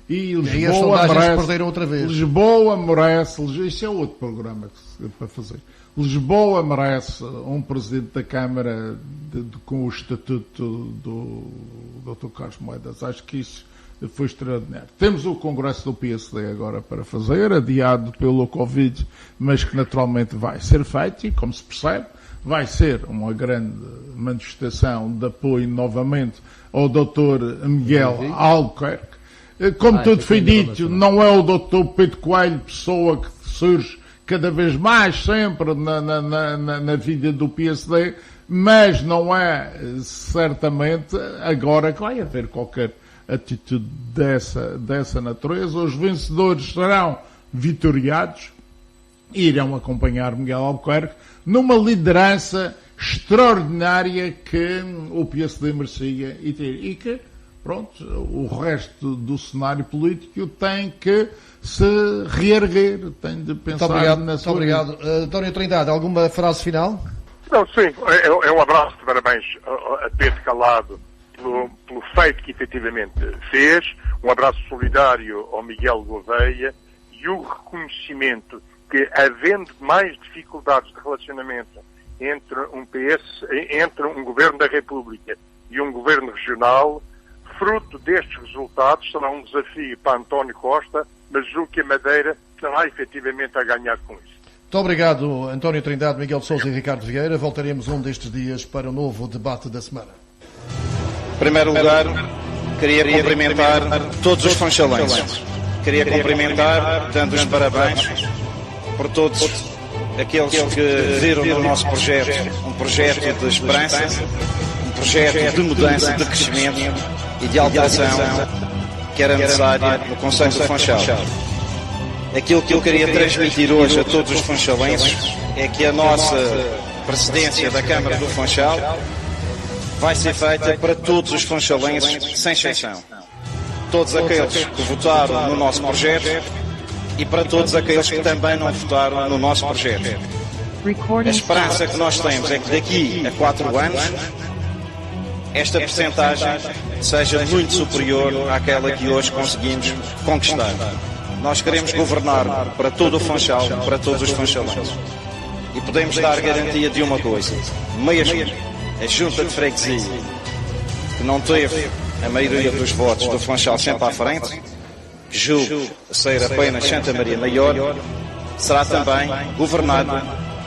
E: E
A: aí as sondagens perderam outra vez.
E: Lisboa merece, isso é outro programa para fazer. Lisboa merece um presidente da Câmara com o estatuto do Dr. Carlos Moedas. Acho que isso foi extraordinário. Temos o Congresso do PSD agora para fazer, adiado pelo Covid, mas que naturalmente vai ser feito e, como se percebe, vai ser uma grande manifestação de apoio novamente ao Dr. Miguel Albuquerque. Como tudo foi dito, não é o Dr. Pedro Coelho pessoa que surge cada vez mais sempre na vida do PSD, mas não é certamente agora que vai haver qualquer atitude dessa natureza. Os vencedores serão vitoriados e irão acompanhar Miguel Albuquerque numa liderança extraordinária que o PSD merecia e que, pronto, o resto do cenário político tem que se reerguer, tem de pensar na sua...
A: Muito obrigado. António Trindade, alguma frase final?
F: Não, sim, é um abraço de parabéns a Pedro Calado pelo feito que efetivamente fez, um abraço solidário ao Miguel Gouveia e o reconhecimento que, havendo mais dificuldades de relacionamento entre um governo da República e um governo regional, fruto destes resultados será um desafio para António Costa, mas julgo que a Madeira será efetivamente a ganhar com isso.
A: Muito obrigado, António Trindade, Miguel Sousa e Ricardo Vieira. Voltaremos um destes dias para o novo debate da semana.
H: Em primeiro lugar, queria cumprimentar todos os funchalenses. Queria cumprimentar, dando os parabéns por todos aqueles que viram no nosso projeto um projeto de esperança, um projeto de mudança, de crescimento e de alteração que era necessária no Conselho do Funchal. Aquilo que eu queria transmitir hoje a todos os funchalenses é que a nossa presidência da Câmara do Funchal vai ser feita para todos os funchalenses, sem exceção. Todos aqueles que votaram no nosso projeto e para todos aqueles que também não votaram no nosso projeto. A esperança que nós temos é que daqui a 4 anos esta percentagem seja muito superior àquela que hoje conseguimos conquistar. Nós queremos governar para todo o Funchal, para todos os funchalenses. E podemos dar garantia de uma coisa, mesmo a Junta de Freguesia, que não teve a maioria dos votos do Funchal sempre à frente, julgo ser apenas Santa Maria Maior, será também governada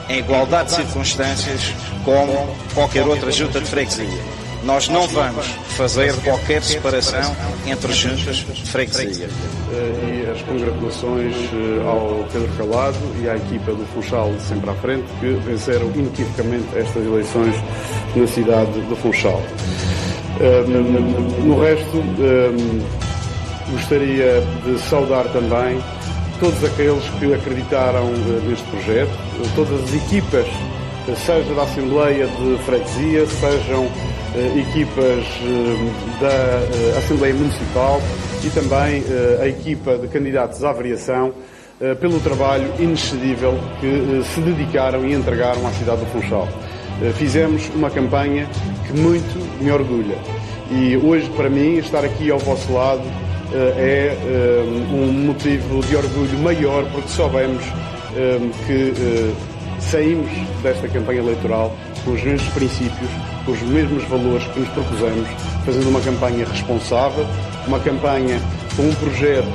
H: em igualdade de circunstâncias como qualquer outra Junta de Freguesia. Nós não vamos fazer qualquer separação entre juntas de freguesia.
I: E as congratulações ao Pedro Calado e à equipa do Funchal sempre à frente, que venceram inequivocamente estas eleições na cidade do Funchal. No resto, gostaria de saudar também todos aqueles que acreditaram neste projeto, todas as equipas, seja da Assembleia de Freguesia, sejam equipas da Assembleia Municipal e também a equipa de candidatos à variação, pelo trabalho inexcedível que se dedicaram e entregaram à cidade do Funchal. Fizemos uma campanha que muito me orgulha e hoje, para mim, estar aqui ao vosso lado é um motivo de orgulho maior, porque soubemos que saímos desta campanha eleitoral com os mesmos princípios, com os mesmos valores que nos propusemos, fazendo uma campanha responsável, uma campanha com um projeto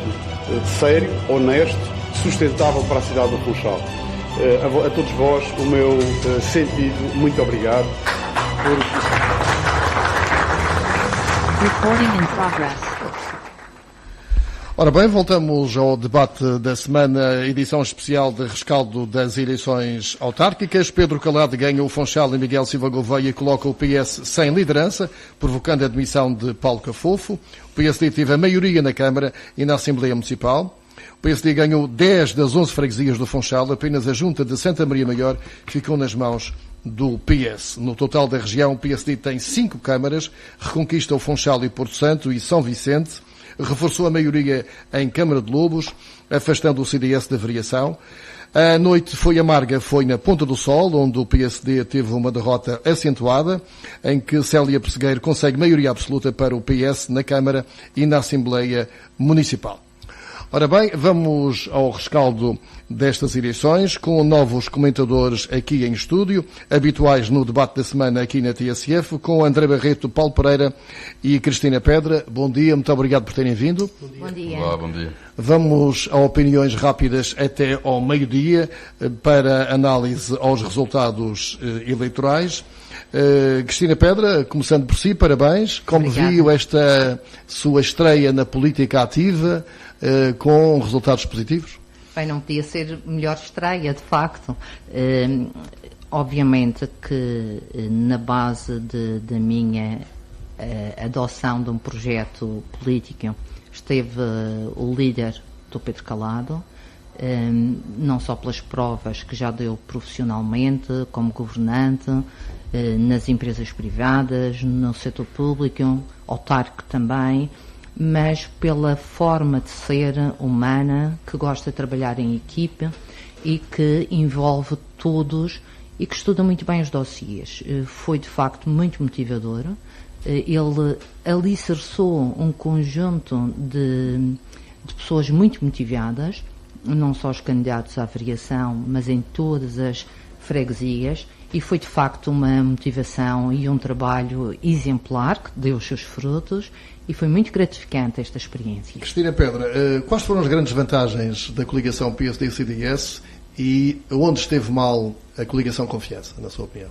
I: sério, honesto, sustentável para a cidade do Funchal. A todos vós, o meu sentido, muito obrigado.
J: Recording in progress.
A: Ora bem, voltamos ao debate da semana, edição especial de rescaldo das eleições autárquicas. Pedro Calado ganha o Funchal e Miguel Silva Gouveia coloca o PS sem liderança, provocando a admissão de Paulo Cafofo. O PSD teve a maioria na Câmara e na Assembleia Municipal. O PSD ganhou 10 das 11 freguesias do Funchal, apenas a junta de Santa Maria Maior ficou nas mãos do PS. No total da região, o PSD tem 5 câmaras, reconquista o Funchal e Porto Santo e São Vicente, reforçou a maioria em Câmara de Lobos, afastando o CDS da variação. A noite foi amarga, foi na Ponta do Sol, onde o PSD teve uma derrota acentuada, em que Célia Pessegueiro consegue maioria absoluta para o PS na Câmara e na Assembleia Municipal. Ora bem, vamos ao rescaldo destas eleições, com novos comentadores aqui em estúdio, habituais no debate da semana aqui na TSF, com André Barreto, Paulo Pereira e Cristina Pedra. Bom dia, muito obrigado por terem vindo.
J: Bom dia.
K: Olá, bom dia.
A: Vamos a opiniões rápidas até ao meio-dia para análise aos resultados eleitorais. Cristina Pedra, começando por si, parabéns. Como
J: Obrigada.
A: viu esta sua estreia na política ativa, com resultados positivos?
J: Bem, não podia ser melhor estreia, de facto. Obviamente que na base da minha adoção de um projeto político esteve o líder do Pedro Calado, não só pelas provas que já deu profissionalmente, como governante, nas empresas privadas, no setor público, autárquico também, mas pela forma de ser humana, que gosta de trabalhar em equipe e que envolve todos e que estuda muito bem os dossiês. Foi, de facto, muito motivador. Ele alicerçou um conjunto de pessoas muito motivadas, não só os candidatos à variação, mas em todas as freguesias, e foi, de facto, uma motivação e um trabalho exemplar que deu os seus frutos, e foi muito gratificante esta experiência.
A: Cristina Pedra, quais foram as grandes vantagens da coligação PSD-CDS e onde esteve mal a coligação Confiança, na sua opinião?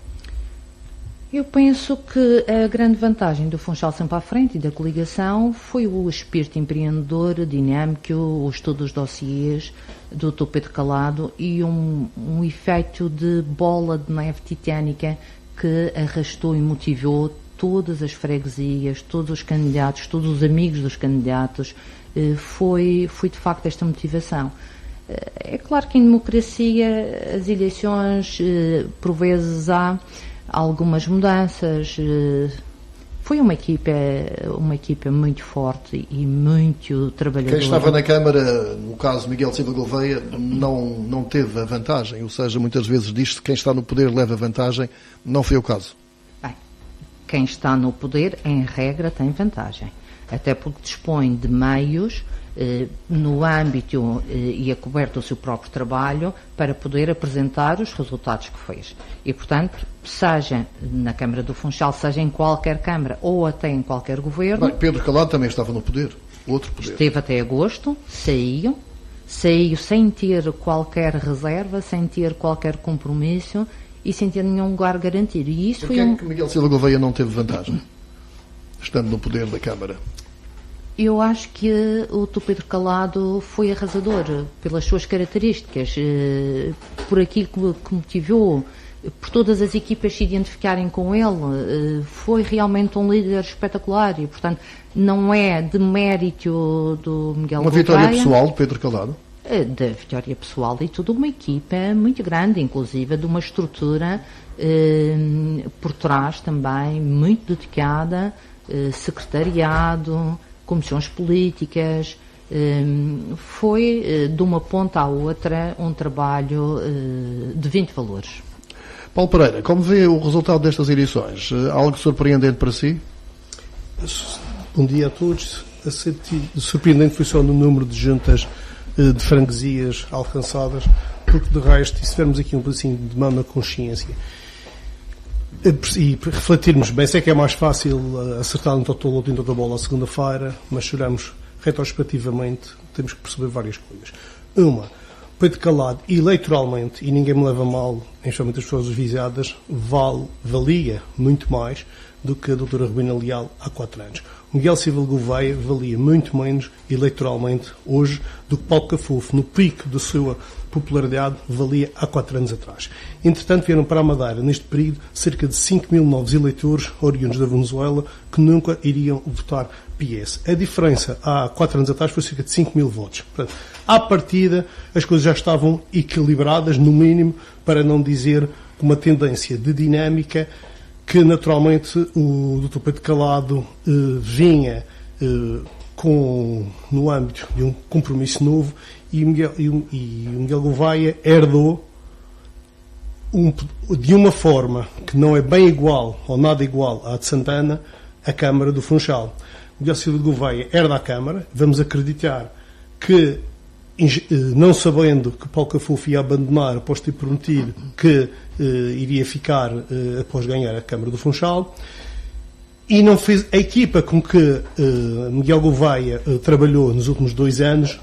J: Eu penso que a grande vantagem do Funchal Sempre à Frente e da coligação foi o espírito empreendedor, dinâmico, o estudo dos dossiês do Dr. Pedro Calado e um efeito de bola de neve titânica que arrastou e motivou todas as freguesias, todos os candidatos, todos os amigos dos candidatos. Foi de facto esta motivação. É claro que em democracia as eleições, por vezes, há algumas mudanças. Foi uma equipa muito forte e muito trabalhadora.
A: Quem estava na Câmara, no caso Miguel Silva Gouveia, não teve a vantagem, ou seja, muitas vezes diz-se que quem está no poder leva vantagem, não foi o caso.
J: Bem, quem está no poder, em regra, tem vantagem, até porque dispõe de meios no âmbito e a coberta do seu próprio trabalho para poder apresentar os resultados que fez. E, portanto, seja na Câmara do Funchal, seja em qualquer Câmara ou até em qualquer governo...
A: Bem, Pedro Calado também estava no poder, outro poder.
J: Esteve até agosto, saiu sem ter qualquer reserva, sem ter qualquer compromisso e sem ter nenhum lugar garantido. E isso
A: Porquê é que Miguel Silva Gouveia não teve vantagem, estando no poder da Câmara?
J: Eu acho que o Dr. Pedro Calado foi arrasador pelas suas características, por aquilo que motivou, por todas as equipas se identificarem com ele. Foi realmente um líder espetacular e, portanto, não é de mérito do Miguel Gouveia.
A: Uma vitória pessoal de Pedro Calado?
J: Da vitória pessoal e toda uma equipa muito grande, inclusive de uma estrutura por trás também muito dedicada, secretariado, comissões políticas. Foi de uma ponta à outra um trabalho de 20 valores.
A: Paulo Pereira, como vê o resultado destas eleições? Algo surpreendente para si?
L: Bom dia a todos. Surpreendente foi só no número de juntas de freguesias alcançadas, porque de resto, se tivermos aqui um pedacinho de mão na consciência e refletirmos bem, sei que é mais fácil acertar no totolo ou dentro da bola a segunda-feira, mas choramos retrospectivamente, temos que perceber várias coisas. Uma, Pedro Calado, eleitoralmente, e ninguém me leva mal, especialmente as pessoas visadas, valia muito mais do que a doutora Rubina Leal há 4 anos. O Miguel Silva Gouveia valia muito menos eleitoralmente hoje do que Paulo Cafofo, no pico da sua popularidade, valia há 4 anos atrás. Entretanto, vieram para a Madeira, neste período, cerca de 5 mil novos eleitores oriundos da Venezuela que nunca iriam votar PS. A diferença há 4 anos atrás foi cerca de 5 mil votos. Portanto, à partida, as coisas já estavam equilibradas, no mínimo, para não dizer uma tendência de dinâmica que, naturalmente, o Dr. Pedro Calado vinha no âmbito de um compromisso novo e o Miguel Gouveia herdou de uma forma que não é bem igual ou nada igual à de Santana, a Câmara do Funchal. Miguel Silva de Gouveia herda a Câmara, vamos acreditar que, não sabendo que Paulo Cafofo ia abandonar após ter prometido que iria ficar após ganhar a Câmara do Funchal, e não fez a equipa com que Miguel Gouveia trabalhou nos últimos 2 anos,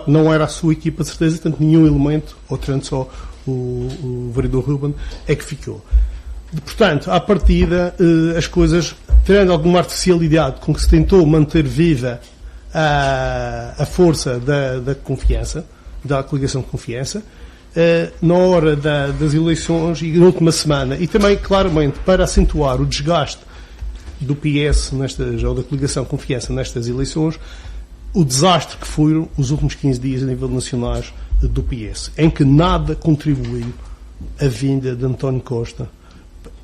L: não era a sua equipa de certeza, tanto nenhum elemento, ou tanto só o vereador Ruben, é que ficou. Portanto, à partida, as coisas, tendo alguma artificialidade com que se tentou manter viva a força da confiança, da coligação de confiança, na hora das eleições e na última semana, e também, claramente, para acentuar o desgaste do PS ou da coligação de confiança nestas eleições, o desastre que foram os últimos 15 dias a nível nacional do PS, em que nada contribuiu a vinda de António Costa.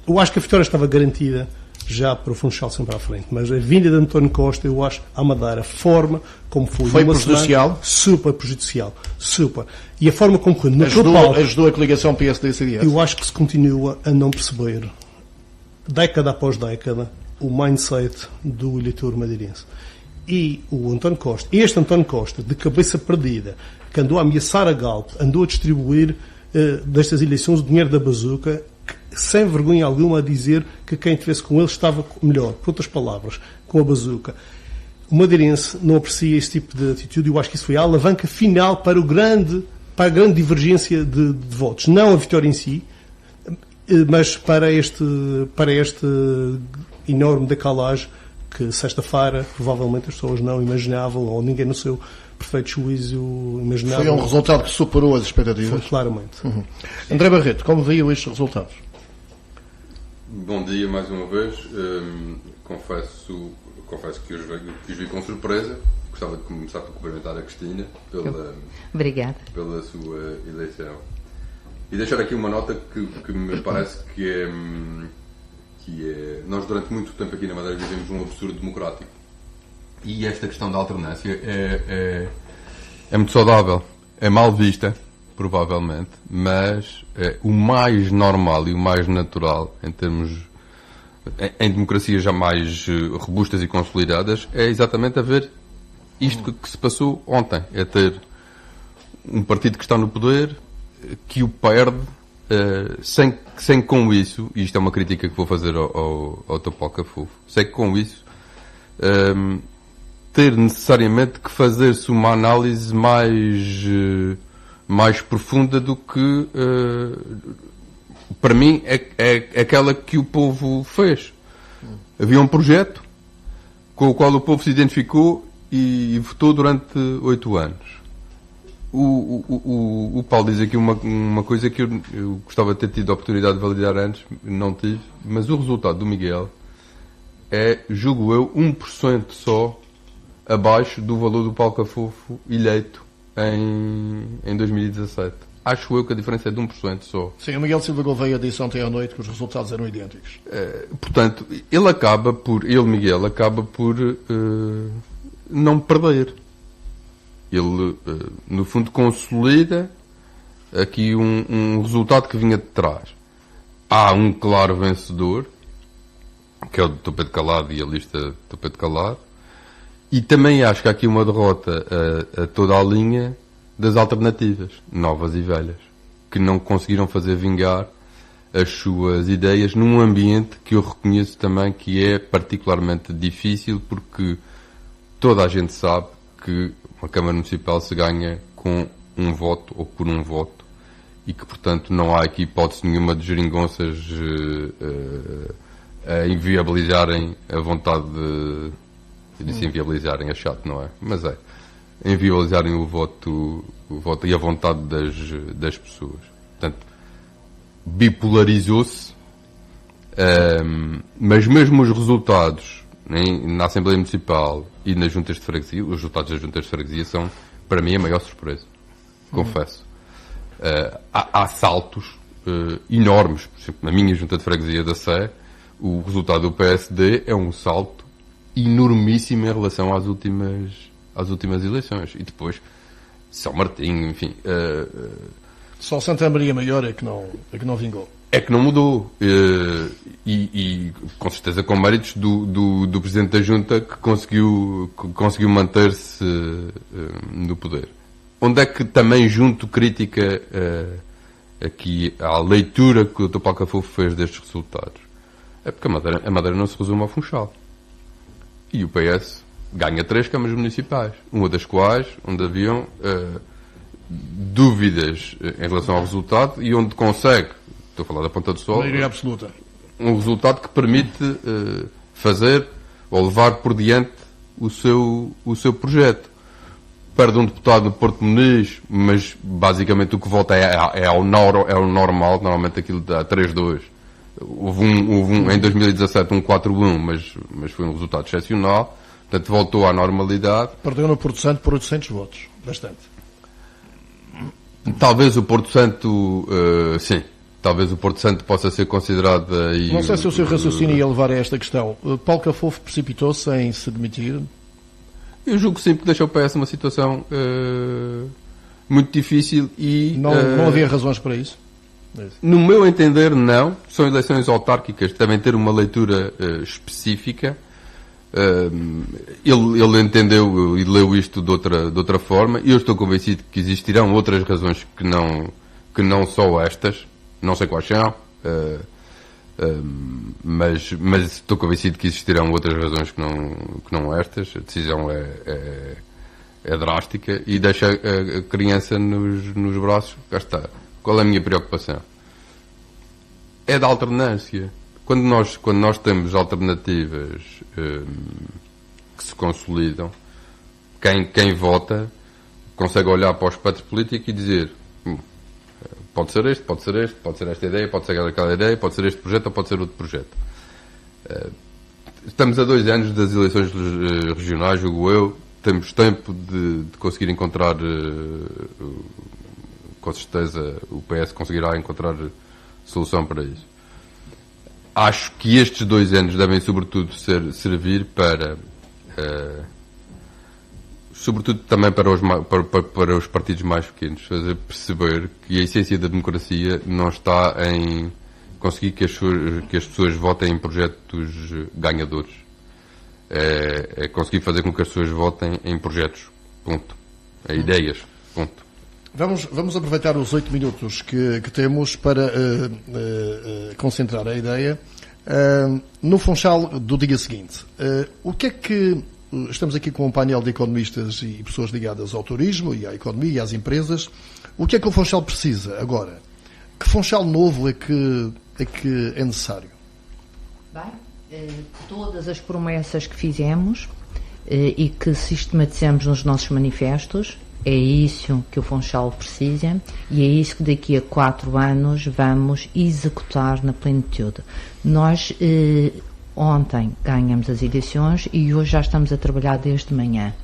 L: Eu acho que a vitória estava garantida já para o Funchal sempre à frente, mas a vinda de António Costa, eu acho, à Madeira, a forma como foi
A: prejudicial?
L: Super prejudicial, super. E a forma como foi,
A: ajudou a coligação PSD-CDS?
L: Eu acho que se continua a não perceber, década após década, o mindset do eleitor madeirense. E o António Costa, este António Costa, de cabeça perdida, que andou a ameaçar a Galp, andou a distribuir destas eleições o dinheiro da bazuca, sem vergonha alguma a dizer que quem estivesse com ele estava melhor. Por outras palavras, com a bazuca. O madeirense não aprecia esse tipo de atitude e eu acho que isso foi a alavanca final para a grande divergência de votos. Não a vitória em si, mas para este enorme decalagem que sexta-feira provavelmente as pessoas não imaginavam, ou ninguém no seu perfeito juízo imaginava.
A: Foi um resultado que superou as expectativas.
L: Foi, claramente.
A: André Barreto, como viu estes resultados?
K: Bom dia mais uma vez. Confesso que os vi com surpresa. Gostava de começar por cumprimentar a Cristina
J: Obrigada
K: pela sua eleição. E deixar aqui uma nota que me parece que é... Nós durante muito tempo aqui na Madeira vivemos um absurdo democrático. E esta questão da alternância é muito saudável. É mal vista, provavelmente, mas o mais normal e o mais natural em democracias já mais robustas e consolidadas é exatamente haver isto que se passou ontem. É ter um partido que está no poder que o perde sem com isso, e isto é uma crítica que vou fazer ao Dr. Paulo Cafofo, sem que com isso ter necessariamente que fazer-se uma análise mais profunda do que para mim é aquela que o povo fez. Havia um projeto com o qual o povo se identificou e votou durante 8 anos. O Paulo diz aqui uma coisa que eu gostava de ter tido a oportunidade de validar antes, não tive, mas o resultado do Miguel é, julgo eu, 1% só abaixo do valor do Paulo Cafofo eleito em 2017. Acho eu que a diferença é de 1% só.
A: Sim, o Miguel Silva Gouveia disse ontem à noite que os resultados eram idênticos.
K: Portanto, Miguel, acaba por não perder. Ele, no fundo, consolida aqui um resultado que vinha de trás. Há um claro vencedor, que é o Dr. Pedro Calado e a lista do Dr. Pedro Calado, e também acho que há aqui uma derrota a toda a linha das alternativas, novas e velhas, que não conseguiram fazer vingar as suas ideias num ambiente que eu reconheço também que é particularmente difícil, porque toda a gente sabe que uma Câmara Municipal se ganha com um voto ou por um voto e que, portanto, não há aqui hipótese nenhuma de geringonças a inviabilizarem a vontade de... Eu disse inviabilizarem, é chato, não é? Mas é. A inviabilizarem o voto e a vontade das pessoas. Portanto, bipolarizou-se, mas mesmo os resultados na Assembleia Municipal e nas juntas de freguesia, os resultados das juntas de freguesia são, para mim, a maior surpresa. Confesso. Há saltos enormes. Por exemplo, na minha junta de freguesia da Sé, o resultado do PSD é um salto enormíssimo em relação às últimas eleições. E depois, São Martinho, enfim...
A: Só Santa Maria Maior é que não vingou.
K: É que não mudou. E com certeza com méritos do Presidente da Junta, que conseguiu manter-se no poder. Onde é que também junto crítica aqui à leitura que o Dr. Paulo Cafofo fez destes resultados? É porque a Madeira não se resume ao Funchal. E o PS ganha 3 câmaras municipais, uma das quais onde haviam dúvidas em relação ao resultado e onde consegue, estou a falar da Ponta do Sol,
A: maioria absoluta,
K: um resultado que permite fazer ou levar por diante o seu projeto. Perde um deputado no Porto Muniz, mas basicamente o que vota é o normal, normalmente aquilo dá 3-2. Houve em 2017 um 4-1, mas foi um resultado excepcional. Portanto, voltou à normalidade.
A: Perdeu no Porto Santo por 800 votos. Bastante.
K: Talvez o Porto Santo, sim. Talvez o Porto Santo possa ser considerado aí...
A: Não sei se o seu raciocínio ia levar a esta questão. Paulo Cafofo precipitou-se em se demitir?
K: Eu julgo que sim, porque deixou o PS numa situação muito difícil e...
A: Não havia razões para isso?
K: No meu entender, não. São eleições autárquicas, devem ter uma leitura específica. Ele entendeu e leu isto de outra forma. Eu estou convencido que existirão outras razões que não só estas. Não sei quais são, mas estou convencido que existirão outras razões que não estas. A decisão é drástica e deixa a criança nos braços. Cá está. Qual é a minha preocupação? É da alternância. Quando nós temos alternativas que se consolidam, quem vota consegue olhar para o espectro político e dizer pode ser este, pode ser este, pode ser esta ideia, pode ser aquela ideia, pode ser este projeto ou pode ser outro projeto. Estamos a 2 anos das eleições regionais, julgo eu, temos tempo de conseguir encontrar, com certeza o PS conseguirá encontrar solução para isso. Acho que estes 2 anos devem sobretudo servir para sobretudo também para os partidos mais pequenos, fazer perceber que a essência da democracia não está em conseguir que as pessoas votem em projetos ganhadores. É conseguir fazer com que as pessoas votem em projetos. Ponto. Em ideias. Ponto.
A: Vamos aproveitar os 8 minutos que temos para concentrar a ideia no Funchal do dia seguinte. O que é que... Estamos aqui com um painel de economistas e pessoas ligadas ao turismo e à economia e às empresas. O que é que o Funchal precisa agora? Que Funchal novo é que é necessário?
J: Bem, todas as promessas que fizemos e que sistematizamos nos nossos manifestos, é isso que o Funchal precisa e é isso que daqui a 4 anos vamos executar na plenitude. Nós ontem ganhamos as eleições e hoje já estamos a trabalhar desde manhã.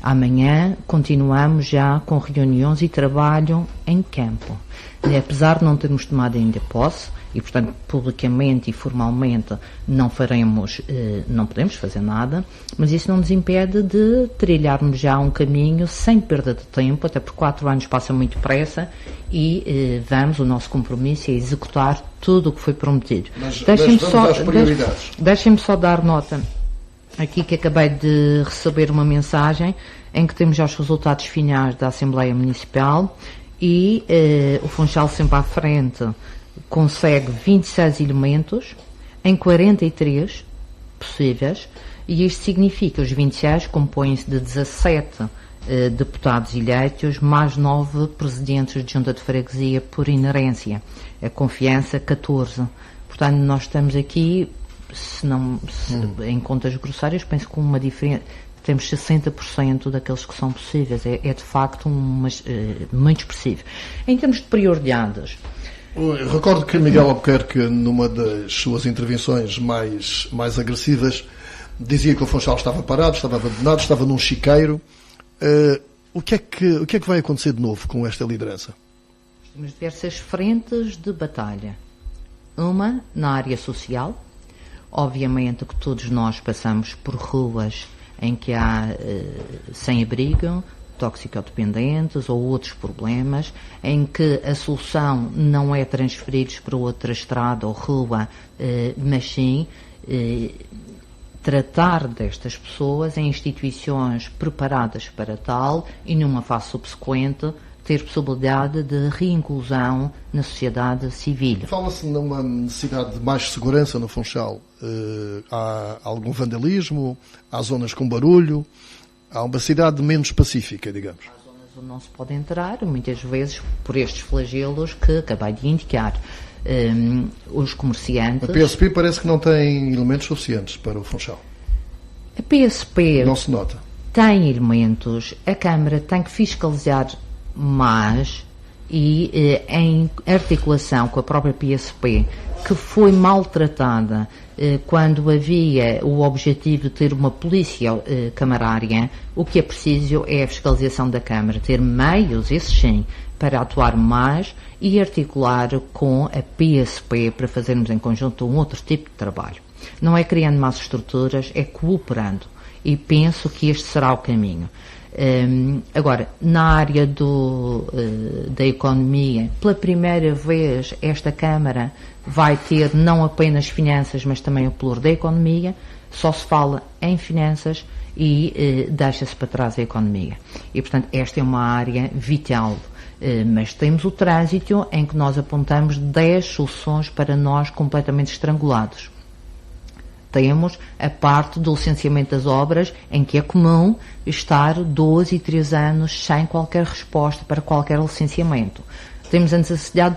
J: Amanhã continuamos já com reuniões e trabalho em campo. Apesar de não termos tomado ainda posse, e portanto publicamente e formalmente não podemos fazer nada, mas isso não nos impede de trilharmos já um caminho sem perda de tempo, até porque 4 anos passam muito depressa e o nosso compromisso é executar tudo o que foi prometido. Deixem-me só dar nota aqui que acabei de receber uma mensagem em que temos já os resultados finais da Assembleia Municipal e o Funchal sempre à frente consegue 26 elementos em 43 possíveis e isto significa que os 26 compõem-se de 17 deputados eleitos mais 9 presidentes de junta de freguesia por inerência. A confiança 14. Portanto, nós estamos aqui em contas grossárias, penso que uma diferença, temos 60% daqueles que são possíveis. É de facto muito expressivo. Em termos de prioridades,
A: eu recordo que Miguel Albuquerque, numa das suas intervenções mais agressivas, dizia que o Funchal estava parado, estava abandonado, estava num chiqueiro. O que é que vai acontecer de novo com esta liderança?
J: Temos diversas frentes de batalha. Uma na área social. Obviamente que todos nós passamos por ruas em que há sem-abrigo, toxicodependentes ou outros problemas, em que a solução não é transferir-los para outra estrada ou rua, mas sim tratar destas pessoas em instituições preparadas para tal e, numa fase subsequente, ter possibilidade de reinclusão na sociedade civil.
A: Fala-se numa necessidade de mais segurança no Funchal. Há algum vandalismo, há zonas com barulho, há uma cidade menos pacífica, digamos.
J: Há zonas onde não se pode entrar, muitas vezes por estes flagelos que acabei de indicar. Os comerciantes...
A: A PSP parece que não tem elementos suficientes para o Funchal.
J: A PSP...
A: Não se nota.
J: Tem elementos. A Câmara tem que fiscalizar mais e em articulação com a própria PSP, que foi maltratada quando havia o objetivo de ter uma polícia camarária, o que é preciso é a fiscalização da Câmara, ter meios, esses sim, para atuar mais e articular com a PSP para fazermos em conjunto um outro tipo de trabalho. Não é criando mais estruturas, é cooperando. E penso que este será o caminho. Agora, na área da economia, pela primeira vez esta Câmara vai ter não apenas finanças, mas também o pluro da economia. Só se fala em finanças e deixa-se para trás a economia. E, portanto, esta é uma área vital. Mas temos o trânsito em que nós apontamos 10 soluções para nós completamente estrangulados. Temos a parte do licenciamento das obras, em que é comum estar 2 e 3 anos sem qualquer resposta para qualquer licenciamento. Temos a necessidade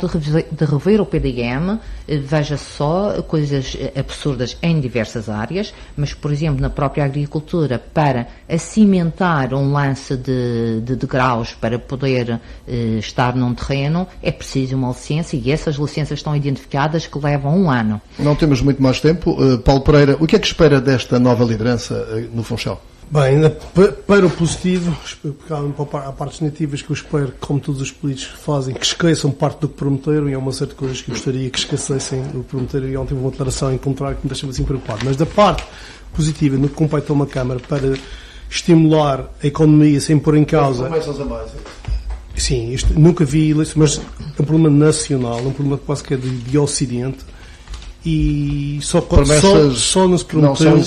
J: de rever o PDM, veja só, coisas absurdas em diversas áreas, mas, por exemplo, na própria agricultura, para acimentar um lance de degraus para poder estar num terreno, é preciso uma licença e essas licenças estão identificadas que levam 1 ano.
A: Não temos muito mais tempo. Paulo Pereira, o que é que espera desta nova liderança no Funchal?
L: Bem, para o positivo, há partes negativas que eu espero, como todos os políticos fazem, que esqueçam parte do que prometeram, e há uma série de coisas que eu gostaria que esquecessem o que prometeram, e ontem houve uma declaração em contrário que me deixa assim preocupado. Mas da parte positiva, no que compete a uma Câmara para estimular a economia sem pôr em causa...
A: Começas a mais.
L: Sim, isto, nunca vi isso, mas é um problema nacional, um problema quase que é de Ocidente, e só não se prometeu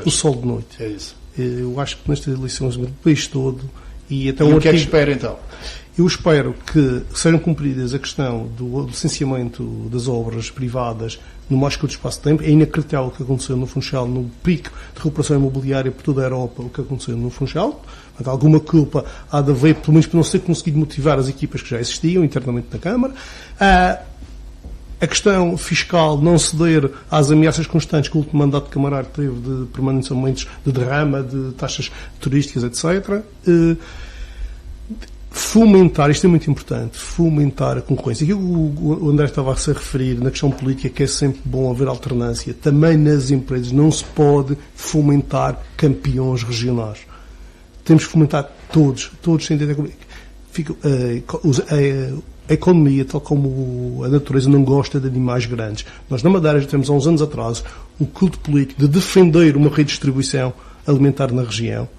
L: o sol de noite.
A: É isso.
L: Eu acho que nestas eleições do país todo e até
A: o que é que espera então?
L: Eu espero que sejam cumpridas a questão do licenciamento das obras privadas no mais curto espaço de tempo. É inacreditável o que aconteceu no Funchal, no pico de recuperação imobiliária por toda a Europa, o que aconteceu no Funchal. Alguma culpa há de haver, pelo menos por não ser conseguido motivar as equipas que já existiam internamente na Câmara. A questão fiscal, não ceder às ameaças constantes que o último mandato de camarário teve de permanentes aumentos de derrama, de taxas turísticas, etc. Fomentar, isto é muito importante, fomentar a concorrência. Aquilo que o André estava a se referir na questão política, que é sempre bom haver alternância. Também nas empresas não se pode fomentar campeões regionais. Temos que fomentar todos sem entender como... A economia, tal como a natureza, não gosta de animais grandes. Nós, na Madeira, já temos há uns anos atrás o culto político de defender uma rede de distribuição alimentar na região,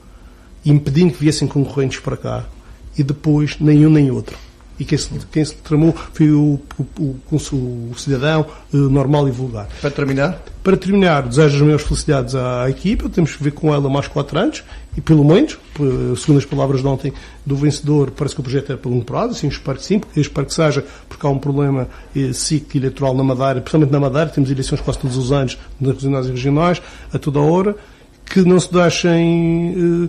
L: impedindo que viessem concorrentes para cá, e depois nenhum nem outro. E quem se tramou foi o cidadão normal e vulgar.
A: Para terminar?
L: Para terminar, desejo as maiores felicidades à equipa. Temos que ver com ela mais 4 anos, e pelo menos, segundo as palavras de ontem do vencedor, parece que o projeto é para longo prazo. Assim, espero que sim, eu espero que seja, porque há um problema ciclo eleitoral na Madeira, principalmente na Madeira, temos eleições quase todos os anos, nas regionais, a toda hora, que não se deixem...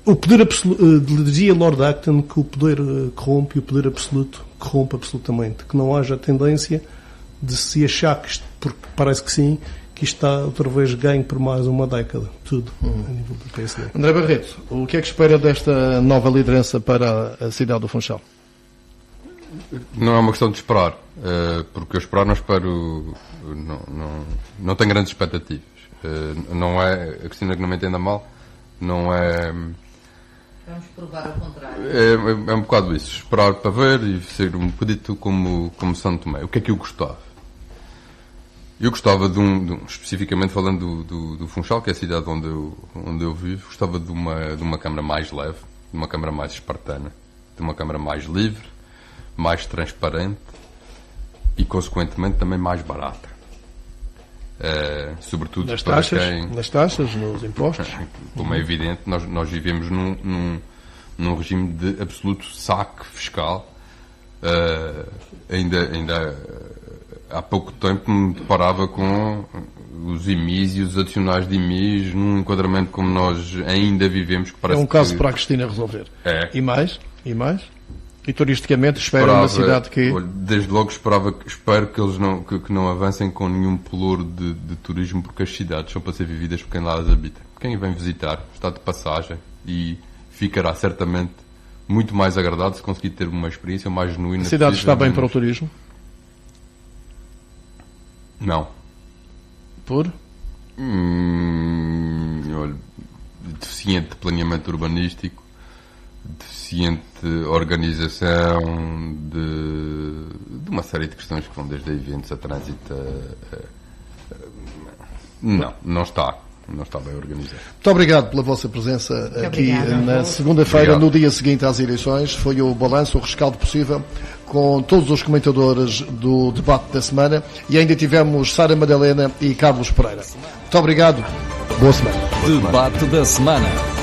L: O poder absoluto, dizia Lord Acton que o poder corrompe e o poder absoluto corrompe absolutamente. Que não haja tendência de se achar, que isto, porque parece que sim, que isto está outra vez ganho por mais uma década, tudo, a nível do PSD.
A: André Barreto, o que é que espera desta nova liderança para a cidade do Funchal?
K: Não é uma questão de esperar, porque eu esperar não espero, não tenho grandes expectativas. Não é, a Cristina que não me entenda mal, não é...
J: Vamos provar ao contrário.
K: É um bocado isso, esperar para ver e ser um bocadito como São Tomé. O que é que eu gostava? Eu gostava especificamente falando do Funchal, que é a cidade onde eu vivo, gostava de uma Câmara mais leve, de uma Câmara mais espartana, de uma Câmara mais livre, mais transparente e, consequentemente, também mais barata. Sobretudo
A: nas
K: para
A: taxas,
K: quem...
A: Nas taxas, nos impostos.
K: Como é evidente, nós vivemos num regime de absoluto saque fiscal. Ainda há pouco tempo me deparava com os IMIs e os adicionais de IMIs num enquadramento como nós ainda vivemos. Que parece
A: é um caso para a Cristina resolver.
K: É.
A: E mais? E turisticamente espera uma cidade que...
K: Desde logo espero que eles não avancem com nenhum pelouro de turismo, porque as cidades são para ser vividas por quem lá as habita. Quem vem visitar está de passagem e ficará certamente muito mais agradado se conseguir ter uma experiência mais genuína.
A: A cidade está bem para o turismo?
K: Não.
A: Por?
K: Olha, deficiente planeamento urbanístico, deficiente organização de uma série de questões que vão desde eventos a trânsito. Não está bem organizado.
A: Muito obrigado pela vossa presença aqui na segunda-feira, no dia seguinte às eleições. Foi o balanço, o rescaldo possível, com todos os comentadores do debate da semana, e ainda tivemos Sara Madalena e Carlos Pereira. Muito obrigado. Boa semana.
M: Debate da semana.